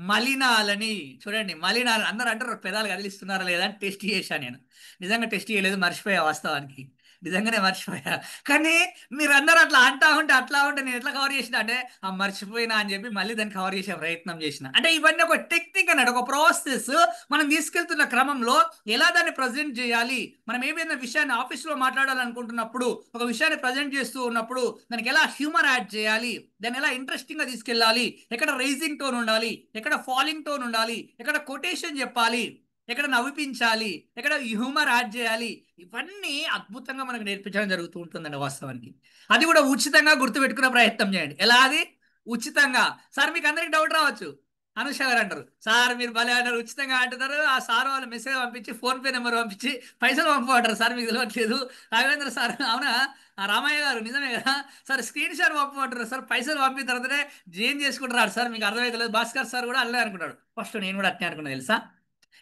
మలినాలని చూడండి. మలినాలు అందరూ అంటారు పెదాలు కదిలిస్తున్నారా లేదా అని టెస్ట్ చేశాను నేను. నిజంగా టెస్ట్ చేయలేదు, మర్చిపోయా వాస్తవానికి. నిజంగానే మర్చిపోయా. కానీ మీరు అందరూ అట్లా అంటా ఉంటే అట్లా ఉంటే నేను ఎట్లా కవర్ చేసిన అంటే ఆ మర్చిపోయినా అని చెప్పి మళ్ళీ దాన్ని కవర్ చేసే ప్రయత్నం చేసిన. అంటే ఇవన్నీ ఒక టెక్నిక్ అన్నట్టు, ఒక ప్రాసెస్. మనం తీసుకెళ్తున్న క్రమంలో ఎలా దాన్ని ప్రజెంట్ చేయాలి, మనం ఏమైనా విషయాన్ని ఆఫీస్లో మాట్లాడాలనుకుంటున్నప్పుడు ఒక విషయాన్ని ప్రజెంట్ చేస్తూ ఉన్నప్పుడు దానికి ఎలా హ్యూమర్ యాడ్ చేయాలి, దాన్ని ఎలా ఇంట్రెస్టింగ్ గా తీసుకెళ్ళాలి, ఎక్కడ రైజింగ్ టోన్ ఉండాలి, ఎక్కడ ఫాలింగ్ టోన్ ఉండాలి, ఎక్కడ కొటేషన్ చెప్పాలి, ఎక్కడ నవ్విపించాలి, ఎక్కడ హ్యూమర్ యాడ్ చేయాలి, ఇవన్నీ అద్భుతంగా మనకు నేర్పించడం జరుగుతూ ఉంటుందండి వాస్తవానికి. అది కూడా ఉచితంగా గుర్తుపెట్టుకునే ప్రయత్నం చేయండి. ఎలా అది? ఉచితంగా. సార్ మీకు అందరికి డౌట్ రావచ్చు. అనుష గారు అంటారు, సార్ మీరు భలే అంటారు, ఉచితంగా అంటున్నారు. ఆ సార్ వాళ్ళు మెసేజ్ పంపించి ఫోన్ పే నెంబర్ పంపించి పైసలు పంపమంటారు. సార్ మీకు తెలియట్లేదు. రాఘవేంద్ర సార్ అవునా? ఆ రామయ్య గారు నిజమే కదా సార్, స్క్రీన్ షాట్ పంపమంటారు సార్, పైసలు పంపిన తర్వాతనే జేం చేసుకుంటారు సార్, మీకు అర్థమైతలేదు. భాస్కర్ సార్ కూడా అల్లే అనుకుంటాడు. ఫస్ట్ నేను కూడా అట్నే అనుకున్నా తెలుసా.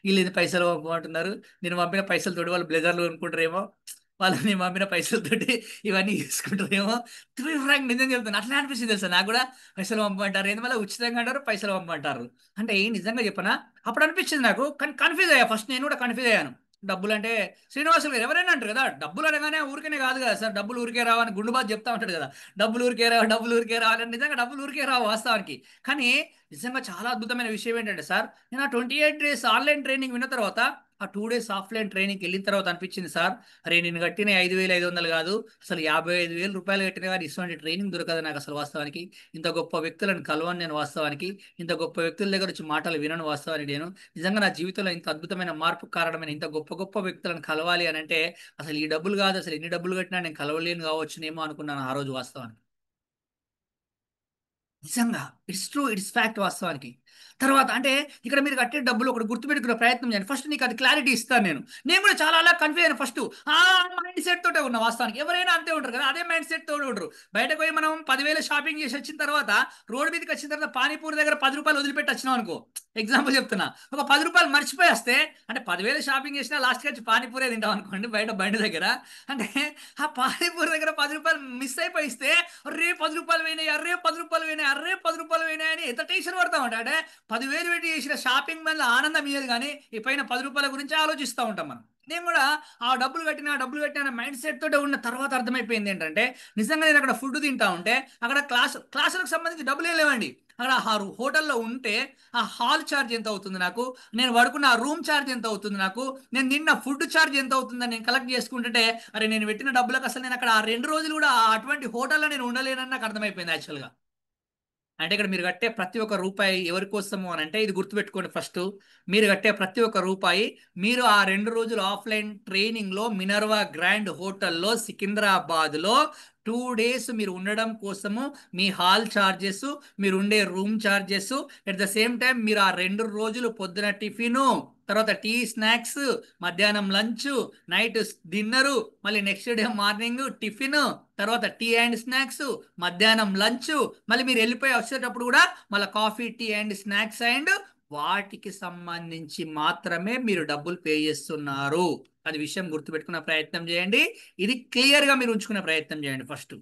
వీళ్ళు ఇది పైసలు పంపమంటున్నారు, నేను పంపిన పైసలతోటి వాళ్ళు బ్లెజర్లు కొనుక్కుంటారేమో, వాళ్ళు నేను పంపిన పైసలతోటి ఇవన్నీ తీసుకుంటారేమో. టు బి ఫ్రాంక్ నిజం చెప్తాను, అట్లా అనిపిస్తుంది తెలుసా నాకు కూడా. పైసలు పంపమంటారు ఏంది, మళ్ళీ ఉచితంగా అంటారు, పైసలు పంపమంటారు అంటే ఏం నిజంగా చెప్పనా. అప్పుడు అనిపించింది నాకు, కానీ కన్ఫ్యూజ్ అయ్యా. ఫస్ట్ నేను కూడా కన్ఫ్యూజ్ అయ్యాను. డబ్బులు అంటే శ్రీనివాసులు గారు ఎవరైనా అంటారు కదా, డబ్బులు అనగానే ఊరికేనే కాదు కదా సార్, డబ్బులు ఊరికే రావని గుండుబాద్ చెప్తా ఉంటాడు కదా. డబ్బులు ఊరికే రావు, డబ్బులు ఊరికే రావాలని. నిజంగా డబ్బులు ఊరికే రావు వాస్తవానికి. కానీ నిజంగా చాలా అద్భుతమైన విషయం ఏంటంటే సార్, నేను ఆ 28 days ఆన్లైన్ ట్రైనింగ్ విన్న తర్వాత ఆ 2 days ఆఫ్లైన్ ట్రైనింగ్కి వెళ్ళిన తర్వాత అనిపించింది సార్, అరే నేను కట్టిన 5,500 కాదు, అసలు 55,000 రూపాయలు కట్టిన కానీ ఇటువంటి ట్రైనింగ్ దొరకదు నాకు అసలు వాస్తవానికి. ఇంత గొప్ప వ్యక్తులను కలవను నేను వాస్తవానికి, ఇంత గొప్ప వ్యక్తుల దగ్గర వచ్చి మాటలు వినను వాస్తవానికి. నేను నిజంగా నా జీవితంలో ఇంత అద్భుతమైన మార్పు కారణమైన ఇంత గొప్ప గొప్ప వ్యక్తులను కలవాలి అని అంటే అసలు ఈ డబ్బులు కాదు, అసలు ఎన్ని డబ్బులు కట్టినా నేను కలవలేను కావచ్చునేమో అనుకున్నాను ఆ రోజు వాస్తవానికి. నిజంగా ఇట్స్ ట్రూ, ఇట్స్ ఫ్యాక్ట్ వాస్తవానికి. తర్వాత అంటే ఇక్కడ మీరు కట్టే డబ్బులు ఒకటి గుర్తుపెట్టుకునే ప్రయత్నం చేయండి. ఫస్ట్ నీకు అది క్లారిటీ ఇస్తాను నేను. నేను కూడా చాలా అలా కన్ఫ్యూజ్ అయ్యాను ఫస్ట్. ఆ మైండ్ సెట్ తోటే ఉన్నా వాస్తవానికి. ఎవరైనా అంతే ఉంటారు కదా, అదే మైండ్ సెట్ తోటి ఉంటారు. బయటకు పోయి మనం 10,000 షాపింగ్ చేసి వచ్చిన తర్వాత రోడ్ మీదకి వచ్చిన తర్వాత పానీపూరి దగ్గర 10 రూపాయలు వదిలిపెట్టి వచ్చినాం అనుకో, ఎగ్జాంపుల్ చెప్తున్నా, ఒక 10 రూపాయలు మర్చిపోయి వస్తే, అంటే 10,000 షాపింగ్ చేసినా లాస్ట్కి వచ్చి పానీపూరే తింటాం అనుకోండి బయట బండి దగ్గర. అంటే ఆ పానీపూరి దగ్గర 10 రూపాయలు మిస్ అయిపోయిస్తే, అర్రే 10 రూపాయలు పోయినాయి, అర్రే 10 రూపాయలు పోయినాయి, అర్రే 10 రూపాయలు పోయినాయి అని ఎంత టెన్షన్ పడతా ఉంటా. అంటే 10,000 పెట్టి చేసిన షాపింగ్ వల్ల ఆనందం ఇయ్యదు కానీ ఈ పైన 10 రూపాయల గురించి ఆలోచిస్తూ ఉంటాం మనం. నేను కూడా ఆ డబ్బులు కట్టిన మైండ్ సెట్ తోటే ఉన్న తర్వాత అర్థమైపోయింది ఏంటంటే, నిజంగా నేను అక్కడ ఫుడ్ తింటా ఉంటే అక్కడ క్లాసులకు సంబంధించి డబ్బులు ఏం లేవండి. అక్కడ ఆ హోటల్లో ఉంటే ఆ హాల్ ఛార్జ్ ఎంత అవుతుంది నాకు, నేను పడుకున్న ఆ రూమ్ ఛార్జ్ ఎంత అవుతుంది నాకు, నేను తిన్న ఫుడ్ ఛార్జ్ ఎంత అవుతుందని నేను కలెక్ట్ చేసుకుంటుంటే, అరే నేను పెట్టిన డబ్బులకు అసలు నేను అక్కడ ఆ 2 రోజులు కూడా అటువంటి హోటల్లో నేను ఉండలేనని నాకు అర్థమైపోయింది యాక్చువల్గా. అంటే ఇక్కడ మీరు కట్టే ప్రతి ఒక్క రూపాయి ఎవరి కోసము అని అంటే ఇది గుర్తుపెట్టుకోండి ఫస్ట్. మీరు కట్టే ప్రతి ఒక్క రూపాయి మీరు ఆ 2 రోజులు ఆఫ్లైన్ ట్రైనింగ్ లో మినర్వా గ్రాండ్ హోటల్లో సికింద్రాబాద్లో 2 days మీరు ఉండడం కోసము, మీ హాల్ ఛార్జెస్, మీరు ఉండే room charges, at the same time మీరు ఆ 2 రోజులు పొద్దున టిఫిను, తర్వాత టీ స్నాక్స్, మధ్యాహ్నం లంచ్, నైట్ డిన్నరు, మళ్ళీ నెక్స్ట్ డే మార్నింగ్ టిఫిన్, తర్వాత టీ అండ్ స్నాక్స్, మధ్యాహ్నం లంచ్, మళ్ళీ మీరు వెళ్ళిపోయి వచ్చేటప్పుడు కూడా మళ్ళీ coffee tea and snacks and వాటికి సంబంధించి మాత్రమే మీరు డబ్బులు పే చేస్తున్నారు. అది విషయం గుర్తుపెట్టుకునే ప్రయత్నం చేయండి. ఇది క్లియర్గా మీరు ఉంచుకునే ప్రయత్నం చేయండి ఫస్ట్.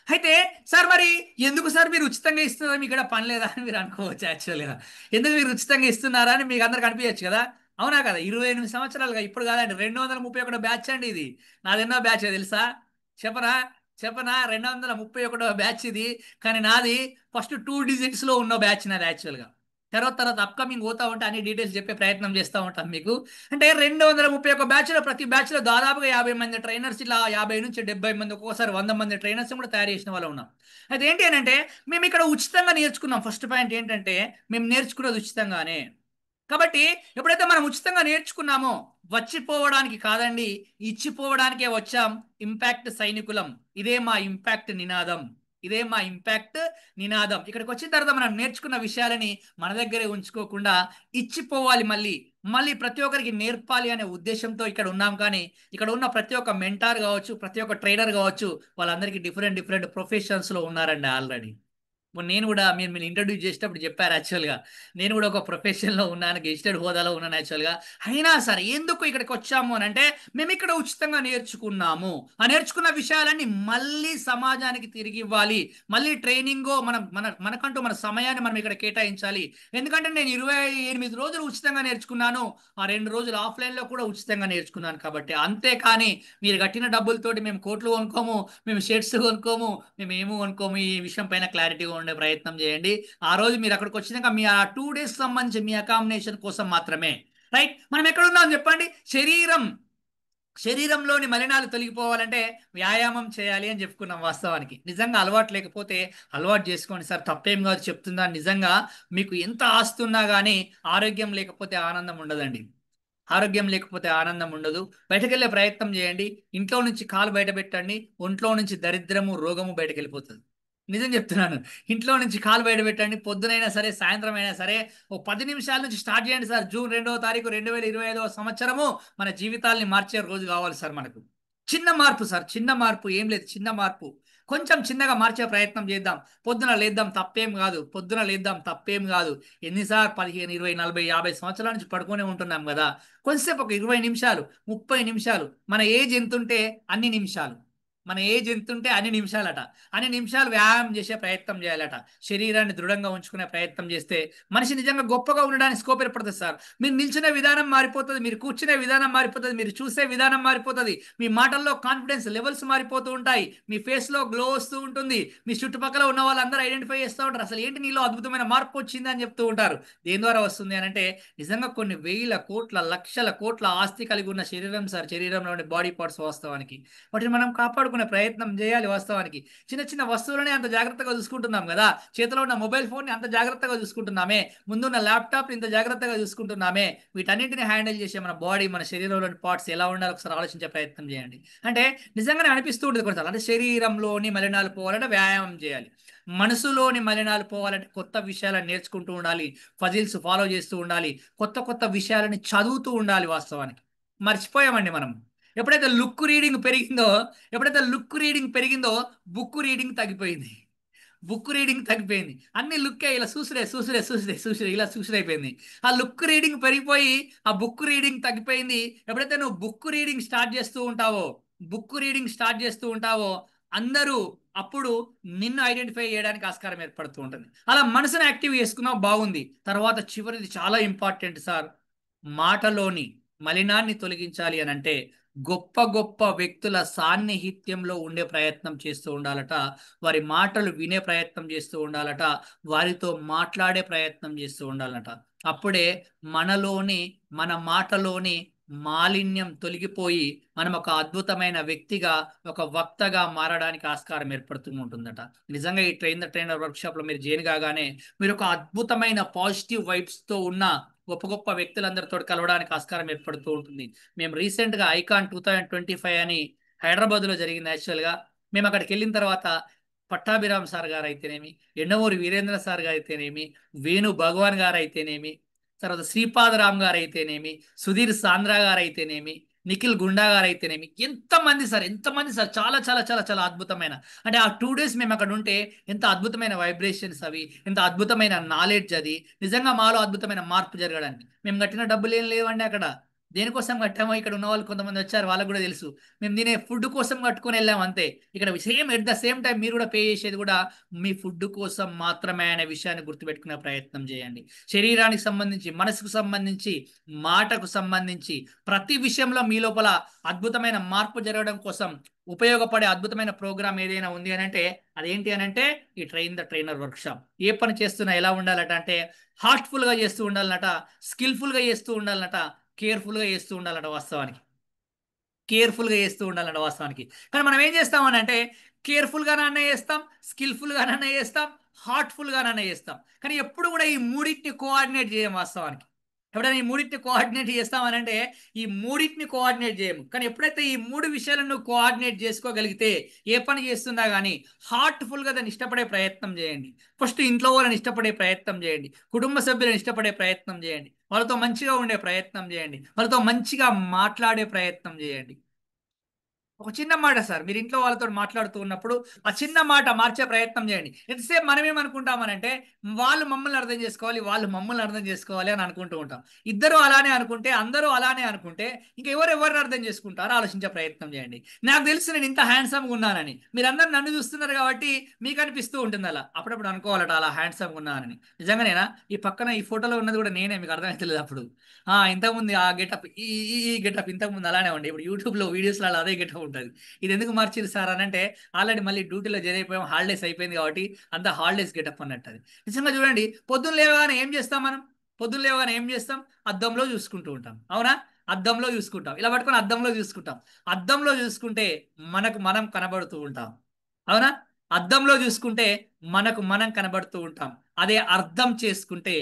అయితే సార్ మరి ఎందుకు సార్ మీరు ఉచితంగా ఇస్తున్నారా, మీకు ఇక్కడ పని లేదా అని మీరు అనుకోవచ్చు యాక్చువల్గా. ఎందుకు మీరు ఉచితంగా ఇస్తున్నారా అని మీకు అందరికి అనిపించచ్చు కదా. అవునా కదా, 28 సంవత్సరాలుగా ఇప్పుడు కాదండి, 231 బ్యాచ్ అండి ఇది. నాది ఎన్నో బ్యాచ్ తెలుసా? చెప్పనా? చెప్పనా? 231 బ్యాచ్ ఇది. కానీ నాది ఫస్ట్ 2 digits లో ఉన్న బ్యాచ్ నాది యాక్చువల్గా. తర్వాత తర్వాత అప్కమింగ్ పోతా ఉంటే అన్ని డీటెయిల్స్ చెప్పే ప్రయత్నం చేస్తూ ఉంటాను మీకు. అంటే 231 బ్యాచ్లో ప్రతి బ్యాచ్లో దాదాపుగా 50 మంది ట్రైనర్స్, ఇలా 50 నుంచి 70 మంది, ఒక్కోసారి 100 మంది ట్రైనర్స్ కూడా తయారు చేసిన వాళ్ళు ఉన్నాం. అయితే ఏంటి అని అంటే మేము ఇక్కడ ఉచితంగా నేర్చుకున్నాం. ఫస్ట్ పాయింట్ ఏంటంటే మేము నేర్చుకున్నది ఉచితంగానే. కాబట్టి ఎప్పుడైతే మనం ఉచితంగా నేర్చుకున్నామో వచ్చిపోవడానికి కాదండి, ఇచ్చిపోవడానికే వచ్చాం. ఇంపాక్ట్ సైనికులం. ఇదే మా ఇంపాక్ట్ నినాదం. ఇదే మా ఇంపాక్ట్ నినాదం. ఇక్కడికి వచ్చిన తర్వాత మనం నేర్చుకున్న విషయాలని మన దగ్గరే ఉంచుకోకుండా ఇచ్చిపోవాలి, మళ్ళీ మళ్ళీ ప్రతి ఒక్కరికి నేర్పాలి అనే ఉద్దేశంతో ఇక్కడ ఉన్నాం. కానీ ఇక్కడ ఉన్న ప్రతి ఒక్క మెంటార్ కావచ్చు, ప్రతి ఒక్క ట్రైనర్ కావచ్చు, వాళ్ళందరికీ డిఫరెంట్ డిఫరెంట్ ప్రొఫెషన్స్లో ఉన్నారండి ఆల్రెడీ. ఇప్పుడు నేను కూడా మీరు ఇంట్రడ్యూస్ చేసేటప్పుడు చెప్పారు యాక్చువల్గా, నేను కూడా ఒక ప్రొఫెషన్లో ఉన్నాను, గెజిటెడ్ హోదాలో ఉన్నాను యాక్చువల్గా. అయినా సరే ఎందుకు ఇక్కడికి వచ్చాము అని అంటే, మేము ఇక్కడ ఉచితంగా నేర్చుకున్నాము, ఆ నేర్చుకున్న విషయాలన్నీ మళ్ళీ సమాజానికి తిరిగి ఇవ్వాలి. మళ్ళీ ట్రైనింగ్ మనకంటూ మన సమయాన్ని మనం ఇక్కడ కేటాయించాలి. ఎందుకంటే నేను 28 రోజులు ఉచితంగా నేర్చుకున్నాను, ఆ 2 రోజులు ఆఫ్లైన్లో కూడా ఉచితంగా నేర్చుకున్నాను కాబట్టి. అంతేకాని మీరు కట్టిన డబ్బులతోటి మేము కోట్లు కొనుక్కోము, మేము షర్ట్స్ కొనుక్కోము, మేము ఏమో కొనుక్కోము. ఈ విషయం పైన క్లారిటీగా ఉండే ప్రయత్నం చేయండి. ఆ రోజు మీరు అక్కడికి వచ్చినాక మీ ఆ 2 days సంబంధించి మీ అకామిడేషన్ కోసం మాత్రమే. రైట్, మనం ఎక్కడ ఉన్నాం చెప్పండి? శరీరంలోని మలినాలు తొలగిపోవాలంటే వ్యాయామం చేయాలి అని చెప్పుకున్నాం. వాస్తవానికి నిజంగా అలవాటు లేకపోతే అలవాటు చేసుకోండి సార్, తప్పేం కాదు చెప్తున్నా. నిజంగా మీకు ఎంత ఆస్తున్నా కానీ ఆరోగ్యం లేకపోతే ఆనందం ఉండదండి. ఆరోగ్యం లేకపోతే ఆనందం ఉండదు. బయటకెళ్ళే ప్రయత్నం చేయండి. ఇంట్లో నుంచి కాలు బయట పెట్టండి, ఒంట్లో నుంచి దరిద్రము రోగము బయటకు వెళ్ళిపోతుంది. నిజం చెప్తున్నాను. ఇంట్లో నుంచి కాలు బయట పెట్టండి, పొద్దునైనా సరే సాయంత్రం అయినా సరే ఓ 10 నిమిషాల నుంచి స్టార్ట్ చేయండి సార్. జూన్ 2వ తారీఖు 2025వ సంవత్సరము మన జీవితాల్ని మార్చే రోజు కావాలి సార్ మనకు. చిన్న మార్పు సార్, చిన్న మార్పు, ఏం లేదు, చిన్న మార్పు. కొంచెం చిన్నగా మార్చే ప్రయత్నం చేద్దాం. పొద్దున లేద్దాం, తప్పేం కాదు. పొద్దున లేద్దాం, తప్పేం కాదు. ఎన్నిసార్లు 15, 20, 40, 50 సంవత్సరాల నుంచి పడుకొని ఉంటున్నాం కదా. కొంతసేపు ఒక 20 నిమిషాలు, 30 నిమిషాలు, మన ఏజ్ ఎంతుంటే అన్ని నిమిషాలు, మన ఏజ్ ఎంతుంటే అన్ని నిమిషాలట, అన్ని నిమిషాలు వ్యాయామం చేసే ప్రయత్నం చేయాలట. శరీరాన్ని దృఢంగా ఉంచుకునే ప్రయత్నం చేస్తే మనిషి నిజంగా గొప్పగా ఉండడానికి స్కోప్ ఏర్పడుతుంది సార్. మీరు నిల్చునే విధానం మారిపోతుంది, మీరు కూర్చునే విధానం మారిపోతుంది, మీరు చూసే విధానం మారిపోతుంది, మీ మాటల్లో కాన్ఫిడెన్స్ లెవెల్స్ మారిపోతూ ఉంటాయి, మీ ఫేస్లో గ్లో వస్తూ ఉంటుంది, మీ చుట్టుపక్కల ఉన్న వాళ్ళందరూ ఐడెంటిఫై చేస్తూ ఉంటారు, అసలు ఏంటి నీలో అద్భుతమైన మార్పు వచ్చింది అని చెప్తూ ఉంటారు. దేని ద్వారా వస్తుంది అని అంటే, నిజంగా కొన్ని వేల కోట్ల లక్షల కోట్ల ఆస్తి కలిగి ఉన్న శరీరం సార్, శరీరంలోని బాడీ పార్ట్స్ వాస్తవానికి. వాటిని మనం కాపాడుకునే ప్రయత్నం చేయాలి. వాస్తవానికి చిన్న చిన్న వస్తువులనే అంత జాగ్రత్తగా చూసుకుంటున్నాం కదా, చేతిలో ఉన్న మొబైల్ ఫోన్ని అంత జాగ్రత్తగా చూసుకుంటున్నామే, ముందున్న ల్యాప్టాప్ ఇంత జాగ్రత్తగా చూసుకుంటున్నామే. వీటన్నింటిని హ్యాండిల్ చేసే మన బాడీ, మన శరీరంలోని పార్ట్స్ ఎలా ఉండాలో ఒకసారి ఆలోచించే ప్రయత్నం చేయండి. అంటే నిజంగానే అనిపిస్తూ ఉంటుంది కొన్నిసార్లు, అంటే శరీరంలోని మలినాలు పోవాలంటే వ్యాయామం చేయాలి, మనసులోని మలినాలు పోవాలంటే కొత్త విషయాలను నేర్చుకుంటూ ఉండాలి, ఫజిల్స్ ఫాలో చేస్తూ ఉండాలి, కొత్త కొత్త విషయాలని చదువుతూ ఉండాలి. వాస్తవానికి మర్చిపోయామండి మనం. ఎప్పుడైతే లుక్ రీడింగ్ పెరిగిందో ఎప్పుడైతే లుక్ రీడింగ్ పెరిగిందో బుక్ రీడింగ్ తగ్గిపోయింది. బుక్ రీడింగ్ తగ్గిపోయింది. అన్ని లుక్కే, ఇలా చూసుడే చూసుడే చూసుడే చూసుడే ఇలా చూసుడైపోయింది. ఆ లుక్ రీడింగ్ పెరిగిపోయి ఆ బుక్ రీడింగ్ తగ్గిపోయింది. ఎప్పుడైతే నువ్వు బుక్ రీడింగ్ స్టార్ట్ చేస్తూ ఉంటావో, బుక్ రీడింగ్ స్టార్ట్ చేస్తూ ఉంటావో అందరూ అప్పుడు నిన్ను ఐడెంటిఫై చేయడానికి ఆస్కారం ఏర్పడుతూ ఉంటుంది. అలా మనసును యాక్టివ్ చేసుకున్నావు, బాగుంది. తర్వాత చివరిది చాలా ఇంపార్టెంట్ సార్, మాటలోని మలినాన్ని తొలగించాలి అని అంటే గొప్ప గొప్ప వ్యక్తుల సాన్నిహిత్యంలో ఉండే ప్రయత్నం చేస్తూ ఉండాలట, వారి మాటలు వినే ప్రయత్నం చేస్తూ ఉండాలట, వారితో మాట్లాడే ప్రయత్నం చేస్తూ ఉండాలట. అప్పుడే మనలోని మన మాటలోని మాలిన్యం తొలగిపోయి మనం ఒక అద్భుతమైన వ్యక్తిగా, ఒక వక్తగా మారడానికి ఆస్కారం ఏర్పడుతూ ఉంటుందట. నిజంగా ఈ ట్రైనర్ వర్క్షాప్లో మీరు జాయిన్ కాగానే మీరు ఒక అద్భుతమైన పాజిటివ్ వైబ్స్తో ఉన్న గొప్ప గొప్ప వ్యక్తులందరితో కలవడానికి ఆస్కారం ఏర్పడుతూ ఉంటుంది. మేము రీసెంట్గా ఐకాన్ 2025 అని హైదరాబాద్లో జరిగింది. యాక్చువల్గా మేము అక్కడికి వెళ్ళిన తర్వాత పట్టాభిరామ్ సార్ గారు అయితేనేమి, ఎండమూరి వీరేంద్ర సార్ గారు అయితేనేమి, వేణు భగవాన్ గారు అయితేనేమి, తర్వాత శ్రీపాదరామ్ గారు అయితేనేమి, సుధీర్ సాంద్రా గారు అయితేనేమి, నిఖిల్ గుండా గారు అయితేనేమి, ఎంతమంది సార్, ఎంతమంది సార్, చాలా చాలా చాలా చాలా అద్భుతమైన, అంటే ఆ 2 days మేము అక్కడ ఉంటే ఎంత అద్భుతమైన వైబ్రేషన్స్ అవి, ఎంత అద్భుతమైన నాలెడ్జ్ అది. నిజంగా మాలో అద్భుతమైన మార్పు జరగడానికి మేము కట్టిన డబ్బులు ఏం లేవండి అక్కడ. దేనికోసం కట్టామో ఇక్కడ ఉన్న వాళ్ళు కొంతమంది వచ్చారు, వాళ్ళకు కూడా తెలుసు. మేము తినే ఫుడ్ కోసం కట్టుకొని వెళ్ళాం అంతే. ఇక్కడ same at the same time మీరు కూడా పే చేసేది కూడా మీ ఫుడ్ కోసం మాత్రమే అనే విషయాన్ని గుర్తుపెట్టుకునే ప్రయత్నం చేయండి. శరీరానికి సంబంధించి, మనసుకు సంబంధించి, మాటకు సంబంధించి ప్రతి విషయంలో మీ లోపల అద్భుతమైన మార్పు జరగడం కోసం ఉపయోగపడే అద్భుతమైన ప్రోగ్రామ్ ఏదైనా ఉంది అని అంటే అదేంటి అని అంటే ఈ ట్రైనర్ వర్క్షాప్. ఏ పని చేస్తున్నా ఎలా ఉండాలట అంటే హార్ట్ఫుల్గా చేస్తూ ఉండాలన్నట, స్కిల్ఫుల్గా చేస్తూ ఉండాలన్నట, కేర్ఫుల్గా చేస్తూ ఉండాలట. వాస్తవానికి కేర్ఫుల్గా చేస్తూ ఉండాలంట వాస్తవానికి. కానీ మనం ఏం చేస్తామని అంటే కేర్ఫుల్గానే చేస్తాం, స్కిల్ఫుల్గానే చేస్తాం, హార్ట్ఫుల్గానే చేస్తాం, కానీ ఎప్పుడు కూడా ఈ మూడింటిని కోఆర్డినేట్ చేయం. వాస్తవానికి ఎప్పుడైనా ఈ మూడింటిని కోఆర్డినేట్ చేస్తామని అంటే ఈ మూడింటిని కోఆర్డినేట్ చేయము. కానీ ఎప్పుడైతే ఈ 3 విషయాలను నువ్వు కోఆర్డినేట్ చేసుకోగలిగితే ఏ పని చేస్తున్నా కానీ హార్ట్ఫుల్గా దాన్ని ఇష్టపడే ప్రయత్నం చేయండి. ఫస్ట్ ఇంట్లో వాళ్ళని ఇష్టపడే ప్రయత్నం చేయండి, కుటుంబ సభ్యులను ఇష్టపడే ప్రయత్నం చేయండి, వాళ్ళతో మంచిగా ఉండే ప్రయత్నం చేయండి, వాళ్ళతో మంచిగా మాట్లాడే ప్రయత్నం చేయండి. ఒక చిన్న మాట సార్, మీరు ఇంట్లో వాళ్ళతో మాట్లాడుతూ ఉన్నప్పుడు ఆ చిన్న మాట మార్చే ప్రయత్నం చేయండి. ఎంతసేపు మనం ఏమనుకుంటామనంటే వాళ్ళు మమ్మల్ని అర్థం చేసుకోవాలి, వాళ్ళు మమ్మల్ని అర్థం చేసుకోవాలి అని అనుకుంటూ ఉంటాం. ఇద్దరు అలానే అనుకుంటే, అందరూ అలానే అనుకుంటే ఇంకా ఎవరిని అర్థం చేసుకుంటారో ఆలోచించే ప్రయత్నం చేయండి. నాకు తెలుసు నేను ఇంత హ్యాండ్సమ్గా ఉన్నానని, మీరందరూ నన్ను చూస్తున్నారు కాబట్టి మీకు అనిపిస్తూ ఉంటుంది అలా. అప్పుడప్పుడు అనుకోవాలట అలా హ్యాండ్సమ్గా ఉన్నానని. నిజంగానేనా? ఈ పక్కన ఈ ఫోటోలో ఉన్నది కూడా నేనే, మీకు అర్థమవుతలేదు అప్పుడు. ఇంతకుముందు ఆ గెటప్, ఈ గెటప్ ఇంతకుముందు అలానే ఉండే, ఇప్పుడు యూట్యూబ్లో వీడియోస్లో అదే గెటప్ ఉంటుంది. ఇది ఎందుకు మార్చిరు సార్ అని అంటే ఆల్రెడీ మళ్ళీ డ్యూటీలో జరిగిపోయాం, హాలిడేస్ అయిపోయింది కాబట్టి అంత హాలిడేస్ గెటప్ అన్నట్టు అది. నిజంగా చూడండి, పొద్దున్న లేవగానే ఏం చేస్తాం మనం? పొద్దున్న లేవగానే ఏం చేస్తాం? అద్దంలో చూసుకుంటూ ఉంటాం, అవునా? అద్దంలో చూసుకుంటాం, ఇలా పట్టుకొని అద్దంలో చూసుకుంటాం. అద్దంలో చూసుకుంటే మనకు మనం కనబడుతూ ఉంటాం, అవునా? అద్దంలో చూసుకుంటే మనకు మనం కనబడుతూ ఉంటాం. అదే అర్థం చేసుకుంటే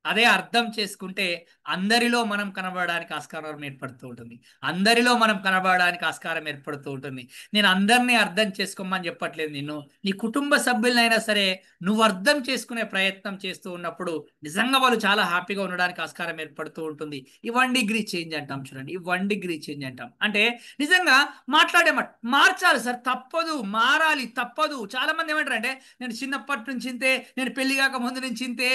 అదే అర్థం చేసుకుంటే అందరిలో మనం కనబడడానికి ఆస్కారం ఏర్పడుతూ ఉంటుంది. అందరిలో మనం కనబడడానికి ఆస్కారం ఏర్పడుతూ ఉంటుంది. నేను అందరినీ అర్థం చేసుకోమని చెప్పట్లేదు నిన్ను. నీ కుటుంబ సభ్యులనైనా సరే నువ్వు అర్థం చేసుకునే ప్రయత్నం చేస్తూ ఉన్నప్పుడు నిజంగా వాళ్ళు చాలా హ్యాపీగా ఉండడానికి ఆస్కారం ఏర్పడుతూ ఉంటుంది. ఈ 1 డిగ్రీ చేంజ్ అంటాం చూడండి, ఈ 1 డిగ్రీ చేంజ్ అంటాం అంటే నిజంగా మాట్లాడే మార్చాలి సార్, తప్పదు, మారాలి, తప్పదు. చాలా మంది ఏమంటారు అంటే నేను చిన్నప్పటి నుంచి ఇంతే, నేను పెళ్లి కాక ముందు నుంచి ఇంతే,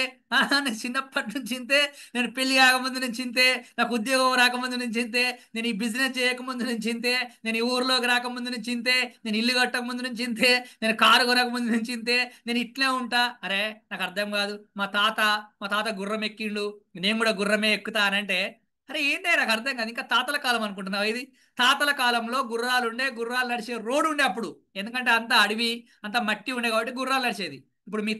నేను చిన్నప్పటి నుంచి ఇంతే, నేను పెళ్లి కాకముందు నుంచి ఇంతే, నాకు ఉద్యోగం రాకముందు నుంచి ఇంతే, నేను ఈ బిజినెస్ చేయకముందు నుంచి ఇంతే, నేను ఈ ఊర్లోకి రాకముందు నుంచి ఇంతే, నేను ఇల్లు కట్టక ముందు నుంచి ఇంతే, నేను కారు కొనక ముందు నుంచి ఇంతే, నేను ఇట్లే ఉంటా. అరే నాకు అర్థం కాదు. మా తాత గుర్రం ఎక్కిండు, నేను కూడా గుర్రమే ఎక్కుతా అని అంటే అరే ఏంటి నాకు అర్థం కాదు. ఇంకా తాతల కాలం అనుకుంటున్నావు ఇది? తాతల కాలంలో గుర్రాలు ఉండే, గుర్రాలు నడిచే రోడ్డు ఉండే అప్పుడు. ఎందుకంటే అంత అడవి, అంత మట్టి ఉండే కాబట్టి గుర్రాలు నడిచేది. ఇప్పుడు మీ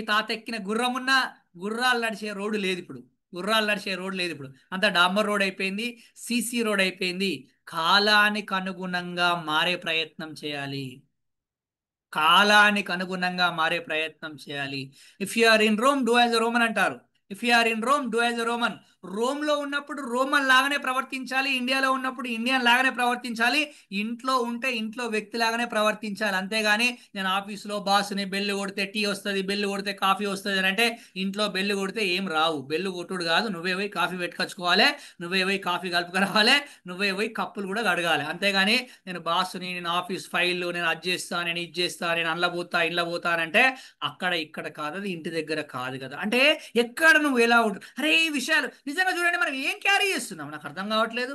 తాత ఎక్కిన గుర్రం ఉన్నా గుర్రాలు నడిచే రోడ్డు లేదు ఇప్పుడు. గుర్రాలు నడిచే రోడ్డు లేదు ఇప్పుడు. అంత డాంబర్ రోడ్ అయిపోయింది, సీసీ రోడ్ అయిపోయింది. కాలానికి అనుగుణంగా మారే ప్రయత్నం చేయాలి. కాలానికి అనుగుణంగా మారే ప్రయత్నం చేయాలి. If you are in Rome, do as a Roman అంటారు. If you are in Rome, do as a Roman. రోమ్లో ఉన్నప్పుడు రోమన్ లాగానే ప్రవర్తించాలి, ఇండియాలో ఉన్నప్పుడు ఇండియన్ లాగానే ప్రవర్తించాలి, ఇంట్లో ఉంటే ఇంట్లో వ్యక్తి లాగానే ప్రవర్తించాలి. అంతేగాని నేను ఆఫీస్లో బాస్ని బెల్లు కొడితే టీ వస్తుంది, బెల్లు కొడితే కాఫీ వస్తుంది అని అంటే ఇంట్లో బెల్లు కొడితే ఏం రావు. బెల్లు కొట్టుడు కాదు, నువ్వే పోయి కాఫీ పెట్టుకొచ్చుకోవాలి, నువ్వే పోయి కాఫీ కలుపుకురావాలి, నువ్వే పోయి కప్పులు కూడా కడగాలి. అంతేగాని నేను బాస్ని, నేను ఆఫీస్ ఫైళ్ళు, నేను అది చేస్తా, నేను ఇది చేస్తా, నేను అందులో పోతా ఇంట్లో పోతానంటే అక్కడ ఇక్కడ కాదు, అది ఇంటి దగ్గర కాదు కదా. అంటే ఎక్కడ నువ్వు ఎలా ఉంటావు? అరే ఈ విషయాలు నిజంగా చూడండి, మనం ఏం క్యారీ చేస్తున్నాం నాకు అర్థం కావట్లేదు.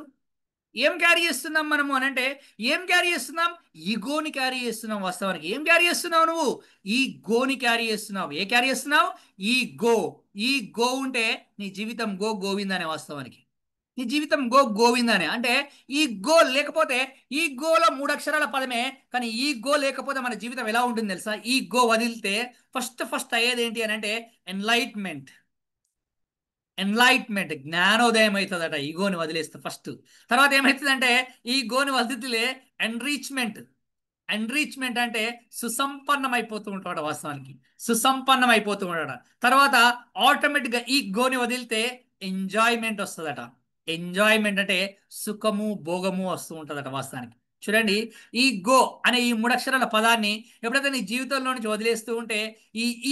ఏం క్యారీ చేస్తున్నాం మనము అని అంటే ఏం క్యారీ చేస్తున్నాం? ఈగోని క్యారీ చేస్తున్నాం. వాస్తవానికి ఏం క్యారీ చేస్తున్నావు నువ్వు? ఈ గోని క్యారీ చేస్తున్నావు. ఏ క్యారీ చేస్తున్నావు? ఈ గో. ఈ గో ఉంటే నీ జీవితం గోవిందనే. వాస్తవానికి నీ జీవితం గోవిందనే. అంటే ఈ గో లేకపోతే, ఈ గోలో 3 అక్షరాల పదమే, కానీ ఈ గో లేకపోతే మన జీవితం ఎలా ఉంటుంది తెలుసా? ఈ గో వదిలితే ఫస్ట్ అయ్యేది ఏంటి అని అంటే ఎన్లైట్మెంట్. జ్ఞానోదయం అవుతుందట ఈగోని వదిలేస్తే ఫస్ట్. తర్వాత ఏమవుతుందంటే ఈ గోని వదిలితే ఎన్రీచ్మెంట్. అంటే సుసంపన్నం అయిపోతూ ఉంటాడు. వాస్తవానికి సుసంపన్నం అయిపోతూ ఉంటాడు. తర్వాత ఆటోమేటిక్గా ఈ గోని వదిలితే ఎంజాయ్మెంట్ వస్తుందట. ఎంజాయ్మెంట్ అంటే సుఖము భోగము వస్తూ ఉంటుందట. వాస్తవానికి చూడండి, ఈ గో అనే ఈ 3 అక్షరాల పదాన్ని ఎప్పుడైతే నీ జీవితంలో నుంచి వదిలేస్తూ ఉంటే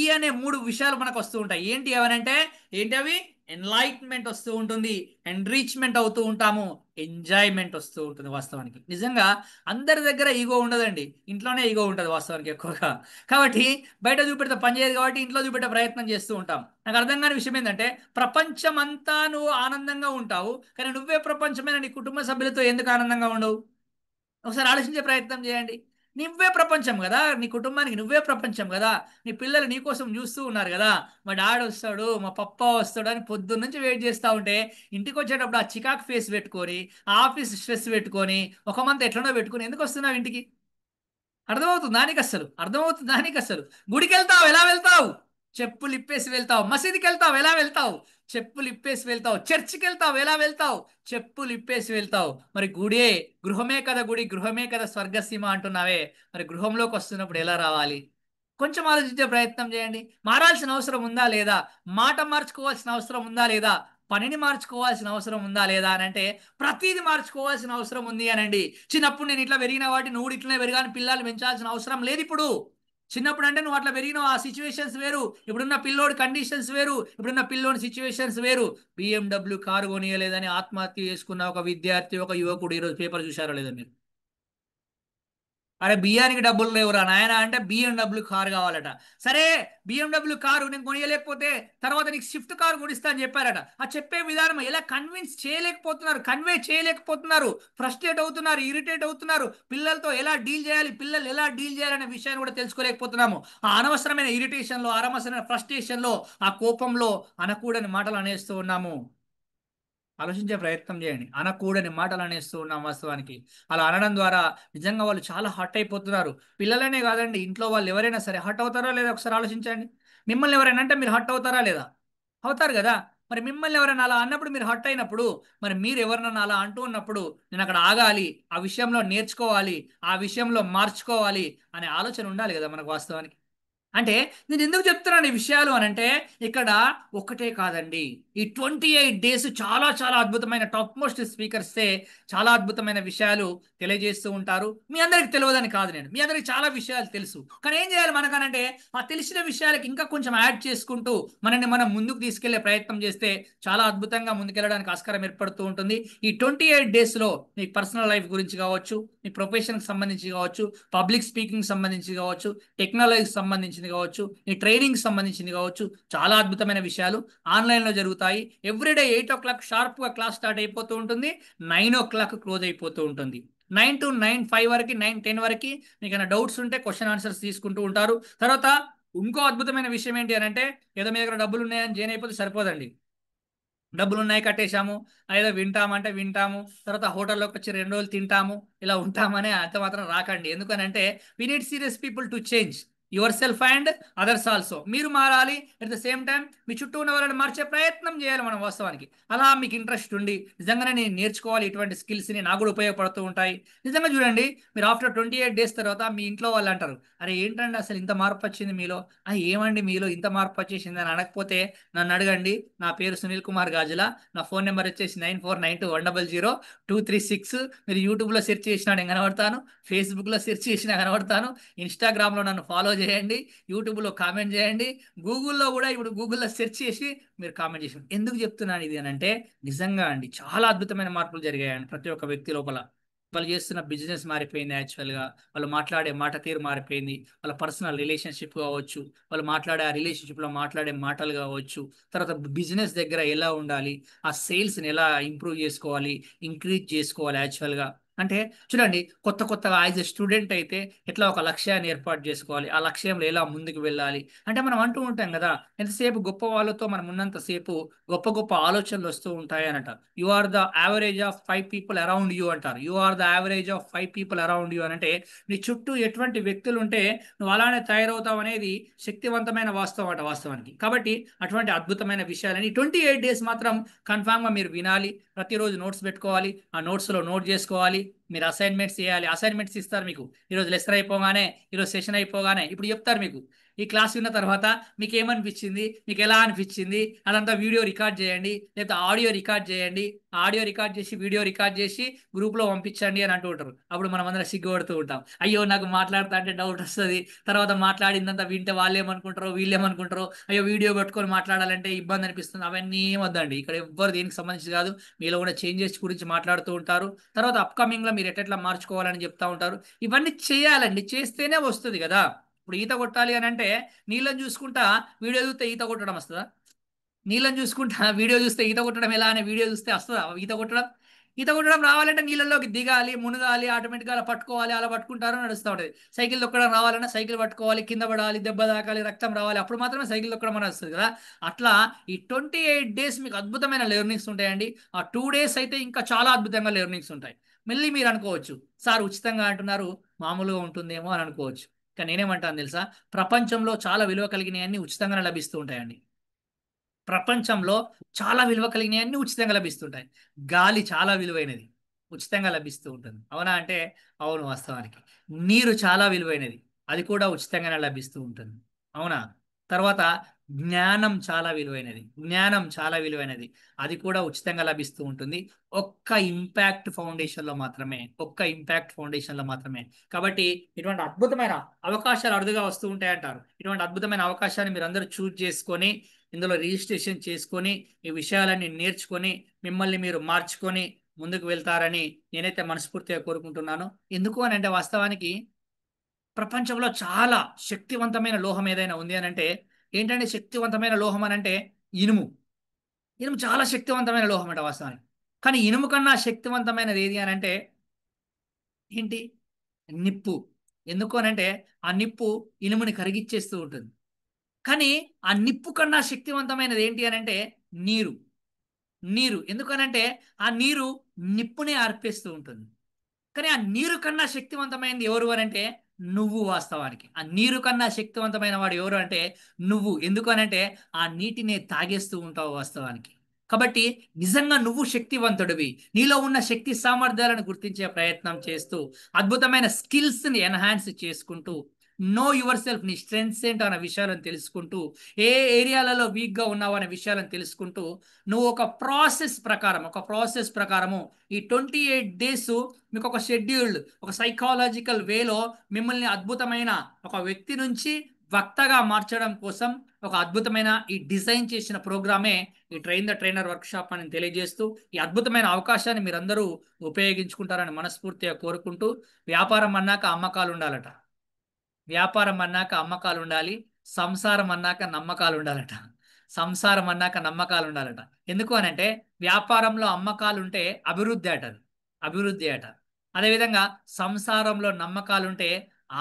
ఈ అనే 3 విషయాలు మనకు వస్తూ ఉంటాయి. ఏంటి అవనంటే ఏంటి అవి? ఎన్లైట్మెంట్ వస్తూ ఉంటుంది, ఎన్రిచ్మెంట్ అవుతూ ఉంటాము, ఎంజాయ్మెంట్ వస్తూ ఉంటుంది. వాస్తవానికి నిజంగా అందరి దగ్గర ఈగో ఉండదండి, ఇంట్లోనే ఈగో ఉంటుంది వాస్తవానికి ఎక్కువగా. కాబట్టి బయట చూపెడితే పని చేయదు కాబట్టి ఇంట్లో చూపెట్టే ప్రయత్నం చేస్తూ ఉంటాం. నాకు అర్థం కాని విషయం ఏంటంటే ప్రపంచం అంతా నువ్వు ఆనందంగా ఉంటావు, కానీ నువ్వే ప్రపంచమైన నీ కుటుంబ సభ్యులతో ఎందుకు ఆనందంగా ఉండవు? ఒకసారి ఆలోచించే ప్రయత్నం చేయండి. నువ్వే ప్రపంచం కదా, నీ కుటుంబానికి నువ్వే ప్రపంచం కదా. నీ పిల్లలు నీ కోసం చూస్తూ ఉన్నారు కదా. మా డాడీ వస్తాడు, మా పప్ప వస్తాడు అని పొద్దున్న నుంచి వెయిట్ చేస్తూ ఉంటే ఇంటికి వచ్చేటప్పుడు ఆ చికాక్ ఫేస్ పెట్టుకొని, ఆ ఆఫీస్ స్ట్రెస్ పెట్టుకొని, ఒక మంత్ ఎట్లనో పెట్టుకొని ఎందుకు వస్తున్నావు ఇంటికి? అర్థమవుతుంది దానికి అసలు, అర్థమవుతుంది దానికి అసలు. గుడికి వెళ్తావు ఎలా వెళ్తావు? చెప్పులు ఇప్పేసి వెళ్తావు. మసీదుకి వెళ్తావు ఎలా వెళ్తావు? చెప్పులు ఇప్పేసి వెళ్తావు. చర్చికి వెళ్తావు ఎలా వెళ్తావు? చెప్పులు ఇప్పేసి వెళ్తావు. మరి గుడే, గృహమే కదా గుడి, గృహమే కదా స్వర్గసీమ అంటున్నావే, మరి గృహంలోకి వస్తున్నప్పుడు ఎలా రావాలి? కొంచెం ఆలోచించే ప్రయత్నం చేయండి. మారాల్సిన అవసరం ఉందా లేదా? మాట మార్చుకోవాల్సిన అవసరం ఉందా లేదా? పనిని మార్చుకోవాల్సిన అవసరం ఉందా లేదా అని అంటే ప్రతిదీ మార్చుకోవాల్సిన అవసరం ఉంది అనండి. చిన్నప్పుడు నేను ఇట్లా పెరిగిన వాటి నువ్వు ఇట్లనే పెరిగాని పిల్లలు పెంచాల్సిన అవసరం లేదు ఇప్పుడు. చిన్నప్పుడు అంటే నువ్వు అట్లా పెరిగినావు, ఆ సిచ్యువేషన్స్ వేరు, ఇప్పుడున్న పిల్లోడి కండిషన్స్ వేరు, ఇప్పుడున్న పిల్లోడి సిచ్యువేషన్స్ వేరు. BMW కారు కొనియలేదని ఆత్మహత్య చేసుకున్న ఒక విద్యార్థి, ఒక యువకుడు ఈరోజు పేపర్ చూశారో లేదా మీరు? అరే బియ్యానికి డబ్బులు లేవురా నాయన అంటే బిఎండబ్ల్యూ కారు కావాలట. సరే బిఎండబ్ల్యూ కారు నేను కొనియలేకపోతే తర్వాత నీకు స్విఫ్ట్ కారు కొనిస్తా అని చెప్పారట. ఆ చెప్పే విధానం ఎలా కన్విన్స్ చేయలేకపోతున్నారు, కన్వే చేయలేకపోతున్నారు, ఫ్రస్ట్రేట్ అవుతున్నారు, ఇరిటేట్ అవుతున్నారు. పిల్లలతో ఎలా డీల్ చేయాలి, పిల్లలు ఎలా డీల్ చేయాలనే విషయాన్ని కూడా తెలుసుకోలేకపోతున్నాము. ఆ అనవసరమైన ఇరిటేషన్లో, అనవసరమైన ఫ్రస్ట్రేషన్లో, ఆ కోపంలో అనకూడని మాటలు అనేస్తూ ఉన్నాము. ఆలోచించే ప్రయత్నం చేయండి. అనకూడని మాటలు అనేస్తూ ఉన్నాం వాస్తవానికి. అలా అనడం ద్వారా నిజంగా వాళ్ళు చాలా హర్ట్ అయిపోతున్నారు. పిల్లలనే కాదండి, ఇంట్లో వాళ్ళు ఎవరైనా సరే హర్ట్ అవుతారా లేదా ఒకసారి ఆలోచించండి. మిమ్మల్ని ఎవరైనా అంటే మీరు హర్ట్ అవుతారా లేదా? అవుతారు కదా. మరి మిమ్మల్ని ఎవరైనా అలా అన్నప్పుడు, మీరు హర్ట్ అయినప్పుడు, మరి మీరు ఎవరినైనా అలా అంటూ ఉన్నప్పుడు నేను అక్కడ ఆగాలి, ఆ విషయంలో నేర్చుకోవాలి, ఆ విషయంలో మార్చుకోవాలి అనే ఆలోచన ఉండాలి కదా మనకు వాస్తవానికి. అంటే నేను ఎందుకు చెప్తున్నాను ఈ విషయాలు అని అంటే, ఇక్కడ ఒకటే కాదండి, ఈ 28 డేస్ చాలా చాలా అద్భుతమైన టాప్ మోస్ట్ స్పీకర్సే చాలా అద్భుతమైన విషయాలు తెలియజేస్తూ ఉంటారు. మీ అందరికి తెలియదని కాదు, నేను మీ అందరికి చాలా విషయాలు తెలుసు. కానీ ఏం చేయాలి మనకనంటే, ఆ తెలిసిన విషయాలకి ఇంకా కొంచెం యాడ్ చేసుకుంటూ మనల్ని మనం ముందుకు తీసుకెళ్లే ప్రయత్నం చేస్తే చాలా అద్భుతంగా ముందుకెళ్ళడానికి ఆస్కారం ఏర్పడుతూ ఉంటుంది. ఈ 28 డేస్లో మీ పర్సనల్ లైఫ్ గురించి కావచ్చు, మీ ప్రొఫెషన్కి సంబంధించి కావచ్చు, పబ్లిక్ స్పీకింగ్ సంబంధించి కావచ్చు, టెక్నాలజీకి సంబంధించింది కావచ్చు, ఈ ట్రైనింగ్ సంబంధించింది కావచ్చు, చాలా అద్భుతమైన విషయాలు ఆన్లైన్లో జరుగుతాయి. ఎవ్రీడే 8 o'clock షార్ప్గా క్లాస్ స్టార్ట్ అయిపోతూ ఉంటుంది, 9 o'clock క్లోజ్ అయిపోతూ ఉంటుంది. 9 to 9, 5 వరకు, 9, 10 వరకు మీకు ఏమైనా డౌట్స్ ఉంటే క్వశ్చన్ ఆన్సర్స్ తీసుకుంటూ ఉంటారు. తర్వాత ఇంకో అద్భుతమైన విషయం ఏంటి అని అంటే, ఏదో మీ దగ్గర డబ్బులు ఉన్నాయని జాయిన్ అయిపోతే సరిపోదండి. డబ్బులు ఉన్నాయి కట్టేశాము, ఏదో వింటామంటే వింటాము, తర్వాత హోటల్లోకి వచ్చి 2 రోజులు తింటాము, ఇలా ఉంటామని అంత మాత్రం రాకండి. ఎందుకనంటే we need serious people to change yourself and others also. మీరు మారాలి, అట్ ద సేమ్ టైం మీ చుట్టూ ఉన్న వాళ్ళని మార్చే ప్రయత్నం చేయాలి మనం వాస్తవానికి. అలా మీకు ఇంట్రెస్ట్ ఉండి నిజంగానే నేను నేర్చుకోవాలి ఇటువంటి స్కిల్స్ని, నాకు కూడా ఉపయోగపడుతూ ఉంటాయి. నిజంగా చూడండి, మీరు ఆఫ్టర్ 28 డేస్ తర్వాత మీ ఇంట్లో వాళ్ళు అంటారు, అరే ఏంటండి అసలు ఇంత మార్పు వచ్చింది మీలో, ఏమండి మీలో ఇంత మార్పు వచ్చేసింది అని అనకపోతే నన్ను అడగండి. నా పేరు సునీల్ కుమార్ గాజుల, నా ఫోన్ నెంబర్ వచ్చేసి 9492100236. మీరు యూట్యూబ్లో సెర్చ్ చేసినా నేను కనబడతాను, ఫేస్బుక్లో సెర్చ్ చేసినా కనబడతాను, ఇన్స్టాగ్రామ్లో నన్ను ఫాలో చేయండి, యూట్యూబ్లో కామెంట్ చేయండి, గూగుల్లో కూడా ఇప్పుడు గూగుల్లో సెర్చ్ చేసి మీరు కామెంట్ చేసి. ఎందుకు చెప్తున్నాను ఇది అని అంటే, నిజంగా అండి చాలా అద్భుతమైన మార్పులు జరిగాయండి ప్రతి ఒక్క వ్యక్తి లోపల. వాళ్ళు చేస్తున్న బిజినెస్ మారిపోయింది యాక్చువల్గా, వాళ్ళు మాట్లాడే మాట తీరు మారిపోయింది, వాళ్ళ పర్సనల్ రిలేషన్షిప్ కావచ్చు, వాళ్ళు మాట్లాడే ఆ రిలేషన్షిప్లో మాట్లాడే మాటలు కావచ్చు, తర్వాత బిజినెస్ దగ్గర ఎలా ఉండాలి, ఆ సేల్స్ని ఎలా ఇంప్రూవ్ చేసుకోవాలి, ఇంక్రీజ్ చేసుకోవాలి యాక్చువల్గా. అంటే చూడండి, కొత్త కొత్తగా యాజ్ ఎ స్టూడెంట్ అయితే ఎట్లా ఒక లక్ష్యాన్ని ఏర్పాటు చేసుకోవాలి, ఆ లక్ష్యంలో ఎలా ముందుకు వెళ్ళాలి. అంటే మనం అంటూ ఉంటాం కదా, ఎంతసేపు గొప్ప వాళ్ళతో మనం ఉన్నంతసేపు గొప్ప గొప్ప ఆలోచనలు వస్తూ ఉంటాయి అనట. You are the average of 5 people around you అంటారు. You are the average of 5 people around you అని అంటే, నీ చుట్టూ ఎటువంటి వ్యక్తులు ఉంటే నువ్వు అలానే తయారవుతావు అనేది శక్తివంతమైన వాస్తవం అట వాస్తవానికి. కాబట్టి అటువంటి అద్భుతమైన విషయాలని 28 డేస్ మాత్రం కన్ఫామ్గా మీరు వినాలి. ప్రతిరోజు నోట్స్ పెట్టుకోవాలి, ఆ నోట్స్లో నోట్ చేసుకోవాలి. మీరు అసైన్మెంట్స్ చేయాలి, అసైన్మెంట్స్ ఇస్తారు మీకు. ఈరోజు లెసన్ అయిపోగానే, ఈరోజు సెషన్ అయిపోగానే ఇప్పుడు చెప్తారు మీకు, ఈ క్లాస్ విన్న తర్వాత మీకు ఏమనిపించింది, మీకు ఎలా అనిపించింది, అదంతా వీడియో రికార్డ్ చేయండి, లేకపోతే ఆడియో రికార్డ్ చేయండి, ఆడియో రికార్డ్ చేసి వీడియో రికార్డ్ చేసి గ్రూప్లో పంపించండి అని అంటూ ఉంటారు. అప్పుడు మనం అందరం సిగ్గుపడుతూ ఉంటాం, అయ్యో నాకు మాట్లాడుతా అంటే డౌట్ వస్తుంది, తర్వాత మాట్లాడిందంతా వింటే వాళ్ళు ఏమనుకుంటారో వీళ్ళు ఏమనుకుంటారో, అయ్యో వీడియో పెట్టుకొని మాట్లాడాలంటే ఇబ్బంది అనిపిస్తుంది. అవన్నీ ఏమొద్దండి, ఇక్కడ ఎవ్వరు దేనికి సంబంధించి కాదు. మీలో కూడా చేంజెస్ గురించి మాట్లాడుతూ ఉంటారు, తర్వాత అప్కమింగ్లో మీరు ఎట్లా మార్చుకోవాలని చెప్తా ఉంటారు. ఇవన్నీ చేయాలండి, చేస్తేనే వస్తుంది కదా. ఇప్పుడు ఈత కొట్టాలి అని అంటే నీళ్ళని చూసుకుంటా వీడియో చూస్తే ఈత కొట్టడం వస్తుందా? నీళ్ళని చూసుకుంటా వీడియో చూస్తే ఈత కొట్టడం ఎలా అనే వీడియో చూస్తే వస్తుందా ఈత కొట్టడం? ఈత కొట్టడం రావాలంటే నీళ్ళలోకి దిగాలి, మునగాలి, ఆటోమేటిక్గా అలా పట్టుకోవాలి, అలా పట్టుకుంటారు నడుస్తూ ఉంటుంది. సైకిల్ తొక్కడం రావాలన్నా సైకిల్ పట్టుకోవాలి, కింద పడాలి, దెబ్బ తాకాలి, రక్తం రావాలి, అప్పుడు మాత్రమే సైకిల్ తొక్కడం అని వస్తుంది కదా. అట్లా ఈ 28 డేస్ మీకు అద్భుతమైన లెర్నింగ్స్ ఉంటాయండి. ఆ 2 డేస్ అయితే ఇంకా చాలా అద్భుతంగా లెర్నింగ్స్ ఉంటాయి. మళ్ళీ మీరు అనుకోవచ్చు, సార్ ఉచితంగా అంటున్నారు, మామూలుగా ఉంటుందేమో అని అనుకోవచ్చు. కానీ నేనేమంటాను తెలుసా, ప్రపంచంలో చాలా విలువ కలిగినవన్నీ ఉచితంగానే లభిస్తూ ఉంటాయండి. ప్రపంచంలో చాలా విలువ కలిగినవి అన్ని ఉచితంగా లభిస్తుంటాయి. గాలి చాలా విలువైనది, ఉచితంగా లభిస్తూ ఉంటుంది. అవునా అంటే అవును వాస్తవానికి. నీరు చాలా విలువైనది, అది కూడా ఉచితంగానే లభిస్తూ ఉంటుంది. అవునా? తర్వాత జ్ఞానం చాలా విలువైనది, జ్ఞానం చాలా విలువైనది, అది కూడా ఉచితంగా లభిస్తూ ఉంటుంది. ఒక్క ఇంపాక్ట్ ఫౌండేషన్లో మాత్రమే, ఒక్క ఇంపాక్ట్ ఫౌండేషన్లో మాత్రమే. కాబట్టి ఇటువంటి అద్భుతమైన అవకాశాలు అరుదుగా వస్తూ ఉంటాయి అంటారు. ఇటువంటి అద్భుతమైన అవకాశాన్ని మీరు అందరూ చూజ్ చేసుకొని, ఇందులో రిజిస్ట్రేషన్ చేసుకొని, ఈ విషయాలన్నీ నేర్చుకొని, మిమ్మల్ని మీరు మార్చుకొని ముందుకు వెళ్తారని నేనైతే మనస్ఫూర్తిగా కోరుకుంటున్నాను. ఎందుకు అని అంటే వాస్తవానికి ప్రపంచంలో చాలా శక్తివంతమైన లోహం ఏదైనా ఉంది అని అంటే ఏంటంటే, శక్తివంతమైన లోహం అని అంటే ఇనుము. ఇనుము చాలా శక్తివంతమైన లోహం అంట వాస్తవానికి. కానీ ఇనుము కన్నా శక్తివంతమైనది ఏది అని అంటే ఏంటి? నిప్పు. ఎందుకు అనంటే ఆ నిప్పు ఇనుముని కరిగిచ్చేస్తూ ఉంటుంది. కానీ ఆ నిప్పు కన్నా శక్తివంతమైనది ఏంటి అనంటే నీరు. నీరు ఎందుకనంటే ఆ నీరు నిప్పుని ఆర్పేస్తూ ఉంటుంది. కానీ ఆ నీరు కన్నా శక్తివంతమైనది ఎవరు అనంటే నువ్వు. వాస్తవానికి ఆ నీరు కన్నా శక్తివంతమైన వాడు ఎవరు అంటే నువ్వు. ఎందుకు అనంటే ఆ నీటిని తాగేస్తూ ఉంటావు వాస్తవానికి. కాబట్టి నిజంగా నువ్వు శక్తివంతుడివి. నీలో ఉన్న శక్తి సామర్థ్యాలను గుర్తించే ప్రయత్నం చేస్తూ అద్భుతమైన స్కిల్స్ని ఎన్హాన్స్ చేసుకుంటూ నో యువర్ సెల్ఫ్, నీ స్ట్రెంగ్స్ ఏంటో అన్న విషయాలను తెలుసుకుంటూ ఏ ఏరియాలలో వీక్గా ఉన్నావు అనే విషయాలను తెలుసుకుంటూ నువ్వు ఒక ప్రాసెస్ ప్రకారము ఈ 28 days మీకు ఒక షెడ్యూల్డ్, ఒక సైకాలజికల్ వేలో మిమ్మల్ని అద్భుతమైన ఒక వ్యక్తి నుంచి వక్తగా మార్చడం కోసం ఒక అద్భుతమైన ఈ డిజైన్ చేసిన ప్రోగ్రామే ఈ ట్రైన్ ద ట్రైనర్ వర్క్షాప్ అని తెలియజేస్తూ, ఈ అద్భుతమైన అవకాశాన్ని మీరందరూ ఉపయోగించుకుంటారని మనస్ఫూర్తిగా కోరుకుంటూ, వ్యాపారం అన్నాక అమ్మకాలు ఉండాలట. వ్యాపారం అన్నాక అమ్మకాలు ఉండాలి. సంసారం అన్నాక నమ్మకాలు ఉండాలట. సంసారం అన్నాక నమ్మకాలు ఉండాలట. ఎందుకు అనంటే వ్యాపారంలో అమ్మకాలు ఉంటే అభివృద్ధి అట. అభివృద్ధి అట. అదేవిధంగా సంసారంలో నమ్మకాలు ఉంటే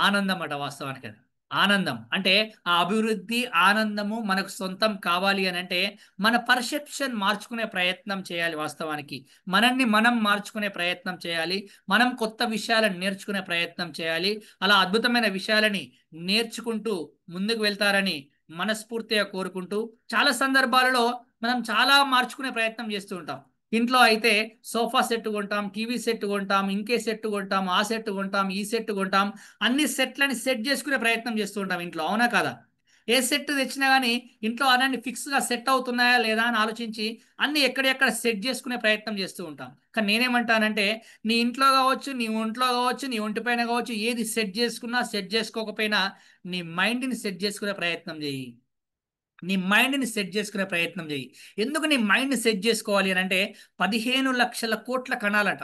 ఆనందం అట. వాస్తవానికి అది ఆనందం అంటే ఆ అభివృద్ధి ఆనందము మనకు సొంతం కావాలి అని అంటే మన పర్సెప్షన్ మార్చుకునే ప్రయత్నం చేయాలి. వాస్తవానికి మనల్ని మనం మార్చుకునే ప్రయత్నం చేయాలి. మనం కొత్త విషయాలను నేర్చుకునే ప్రయత్నం చేయాలి. అలా అద్భుతమైన విషయాలని నేర్చుకుంటూ ముందుకు వెళ్తారని మనస్ఫూర్తిగా కోరుకుంటూ, చాలా సందర్భాలలో మనం చాలా మార్చుకునే ప్రయత్నం చేస్తూ ఉంటాం. ఇంట్లో అయితే సోఫా సెట్ కొంటాం, టీవీ సెట్ కొంటాం, ఇంకే సెట్ కొంటాం, ఆ సెట్ కొంటాం, ఈ సెట్ కొంటాం. అన్ని సెట్లని సెట్ చేసుకునే ప్రయత్నం చేస్తూ ఉంటాం ఇంట్లో. అవునా కదా? ఏ సెట్ తెచ్చినా కానీ ఇంట్లో అన్నీ ఫిక్స్గా సెట్ అవుతున్నాయా లేదా అని ఆలోచించి అన్ని ఎక్కడెక్కడ సెట్ చేసుకునే ప్రయత్నం చేస్తూ ఉంటాం. కానీ నేనేమంటానంటే నీ ఇంట్లో కావచ్చు, నీ ఒంట్లో కావచ్చు, నీ ఒంటిపైన కావచ్చు, ఏది సెట్ చేసుకున్నా సెట్ చేసుకోకపోయినా నీ మైండ్ని సెట్ చేసుకునే ప్రయత్నం చేయి. నీ మైండ్ని సెట్ చేసుకునే ప్రయత్నం చేయి. ఎందుకు నీ మైండ్ని సెట్ చేసుకోవాలి అని అంటే 15 లక్షల కోట్ల కణాలట.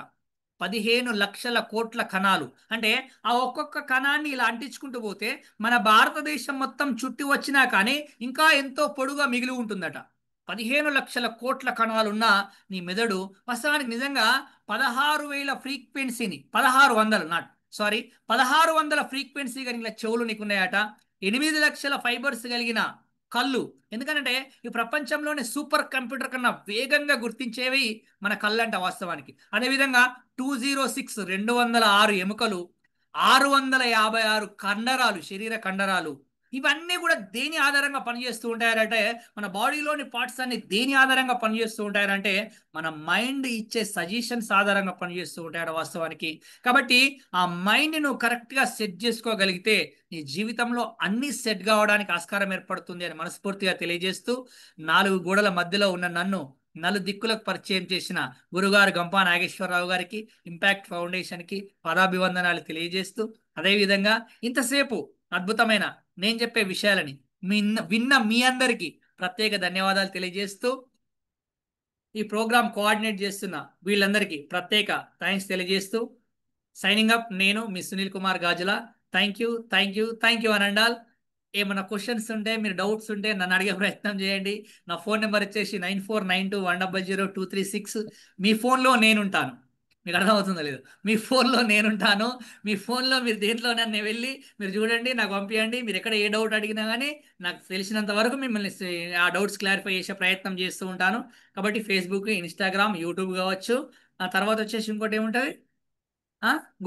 15 లక్షల కోట్ల కణాలు అంటే ఆ ఒక్కొక్క కణాన్ని ఇలా అంటించుకుంటూ పోతే మన భారతదేశం మొత్తం చుట్టి వచ్చినా కానీ ఇంకా ఎంతో పొడుగా మిగిలి ఉంటుందట. 15 లక్షల కోట్ల కణాలు ఉన్న నీ మెదడు వాస్తవానికి నిజంగా 16,000 ఫ్రీక్వెన్సీని, 1600 నాట్ సారీ 1600 ఫ్రీక్వెన్సీ కలిగిన చెవులు నీకున్నాయట. 8 లక్షల ఫైబర్స్ కలిగిన కళ్ళు. ఎందుకంటే ఈ ప్రపంచంలోనే సూపర్ కంప్యూటర్ కన్నా వేగంగా గుర్తించేవి మన కళ్ళంట వాస్తవానికి. అదేవిధంగా 206 ఎముకలు, 656 కండరాలు, శరీర కండరాలు. ఇవన్నీ కూడా దేని ఆధారంగా పనిచేస్తూ ఉంటాయంటే మన బాడీలోని పార్ట్స్ అన్ని దేని ఆధారంగా పనిచేస్తూ ఉంటాయంటే మన మైండ్ ఇచ్చే సజెషన్స్ ఆధారంగా పనిచేస్తూ ఉంటాయట వాస్తవానికి. కాబట్టి ఆ మైండ్ నువ్వు కరెక్ట్గా సెట్ చేసుకోగలిగితే నీ జీవితంలో అన్ని సెట్ కావడానికి ఆస్కారం ఏర్పడుతుంది అని మనస్ఫూర్తిగా తెలియజేస్తూ, 4 గోడల మధ్యలో ఉన్న నన్ను నలుదిక్కులకు పరిచయం చేసిన గురుగారు గంపా నాగేశ్వరరావు గారికి, ఇంపాక్ట్ ఫౌండేషన్కి పదాభివందనాలు తెలియజేస్తూ, అదేవిధంగా ఇంతసేపు అద్భుతమైన నేను చెప్పే విషయాలని విన్న మీ అందరికీ ప్రత్యేక ధన్యవాదాలు తెలియజేస్తూ, ఈ ప్రోగ్రామ్ కోఆర్డినేట్ చేస్తున్న వీళ్ళందరికీ ప్రత్యేక థ్యాంక్స్ తెలియజేస్తూ, సైనింగ్ అప్. నేను మీ Sunil Kumar Gajula. Thank you, thank you, thank you అనండాల్. ఏమైనా క్వశ్చన్స్ ఉంటే, మీరు డౌట్స్ ఉంటే నన్ను అడిగే ప్రయత్నం చేయండి. నా ఫోన్ నెంబర్ వచ్చేసి 9492100236. మీ ఫోన్లో నేనుంటాను. మీకు అర్థమవుతుందో లేదు? మీ ఫోన్లో నేనుంటాను. మీ ఫోన్లో మీరు దేంట్లోనన్నా వెళ్ళి మీరు చూడండి, నాకు పంపించండి. మీరు ఎక్కడ ఏ డౌట్ అడిగినా కానీ నాకు తెలిసినంత వరకు మిమ్మల్ని ఆ డౌట్స్ క్లారిఫై చేసే ప్రయత్నం చేస్తూ ఉంటాను. కాబట్టి ఫేస్బుక్, ఇన్స్టాగ్రామ్, యూట్యూబ్ కావచ్చు. ఆ తర్వాత వచ్చేసి ఇంకోటి ఏముంటుంది,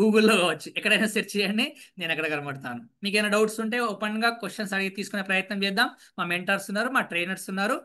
గూగుల్లో కావచ్చు, ఎక్కడైనా సెర్చ్ చేయండి, నేను ఎక్కడ కనబడతాను. మీకు ఏమైనా డౌట్స్ ఉంటే ఓపెన్గా క్వశ్చన్స్ అడిగి తీసుకునే ప్రయత్నం చేద్దాం. మా మెంటర్స్ ఉన్నారు, మా ట్రైనర్స్ ఉన్నారు.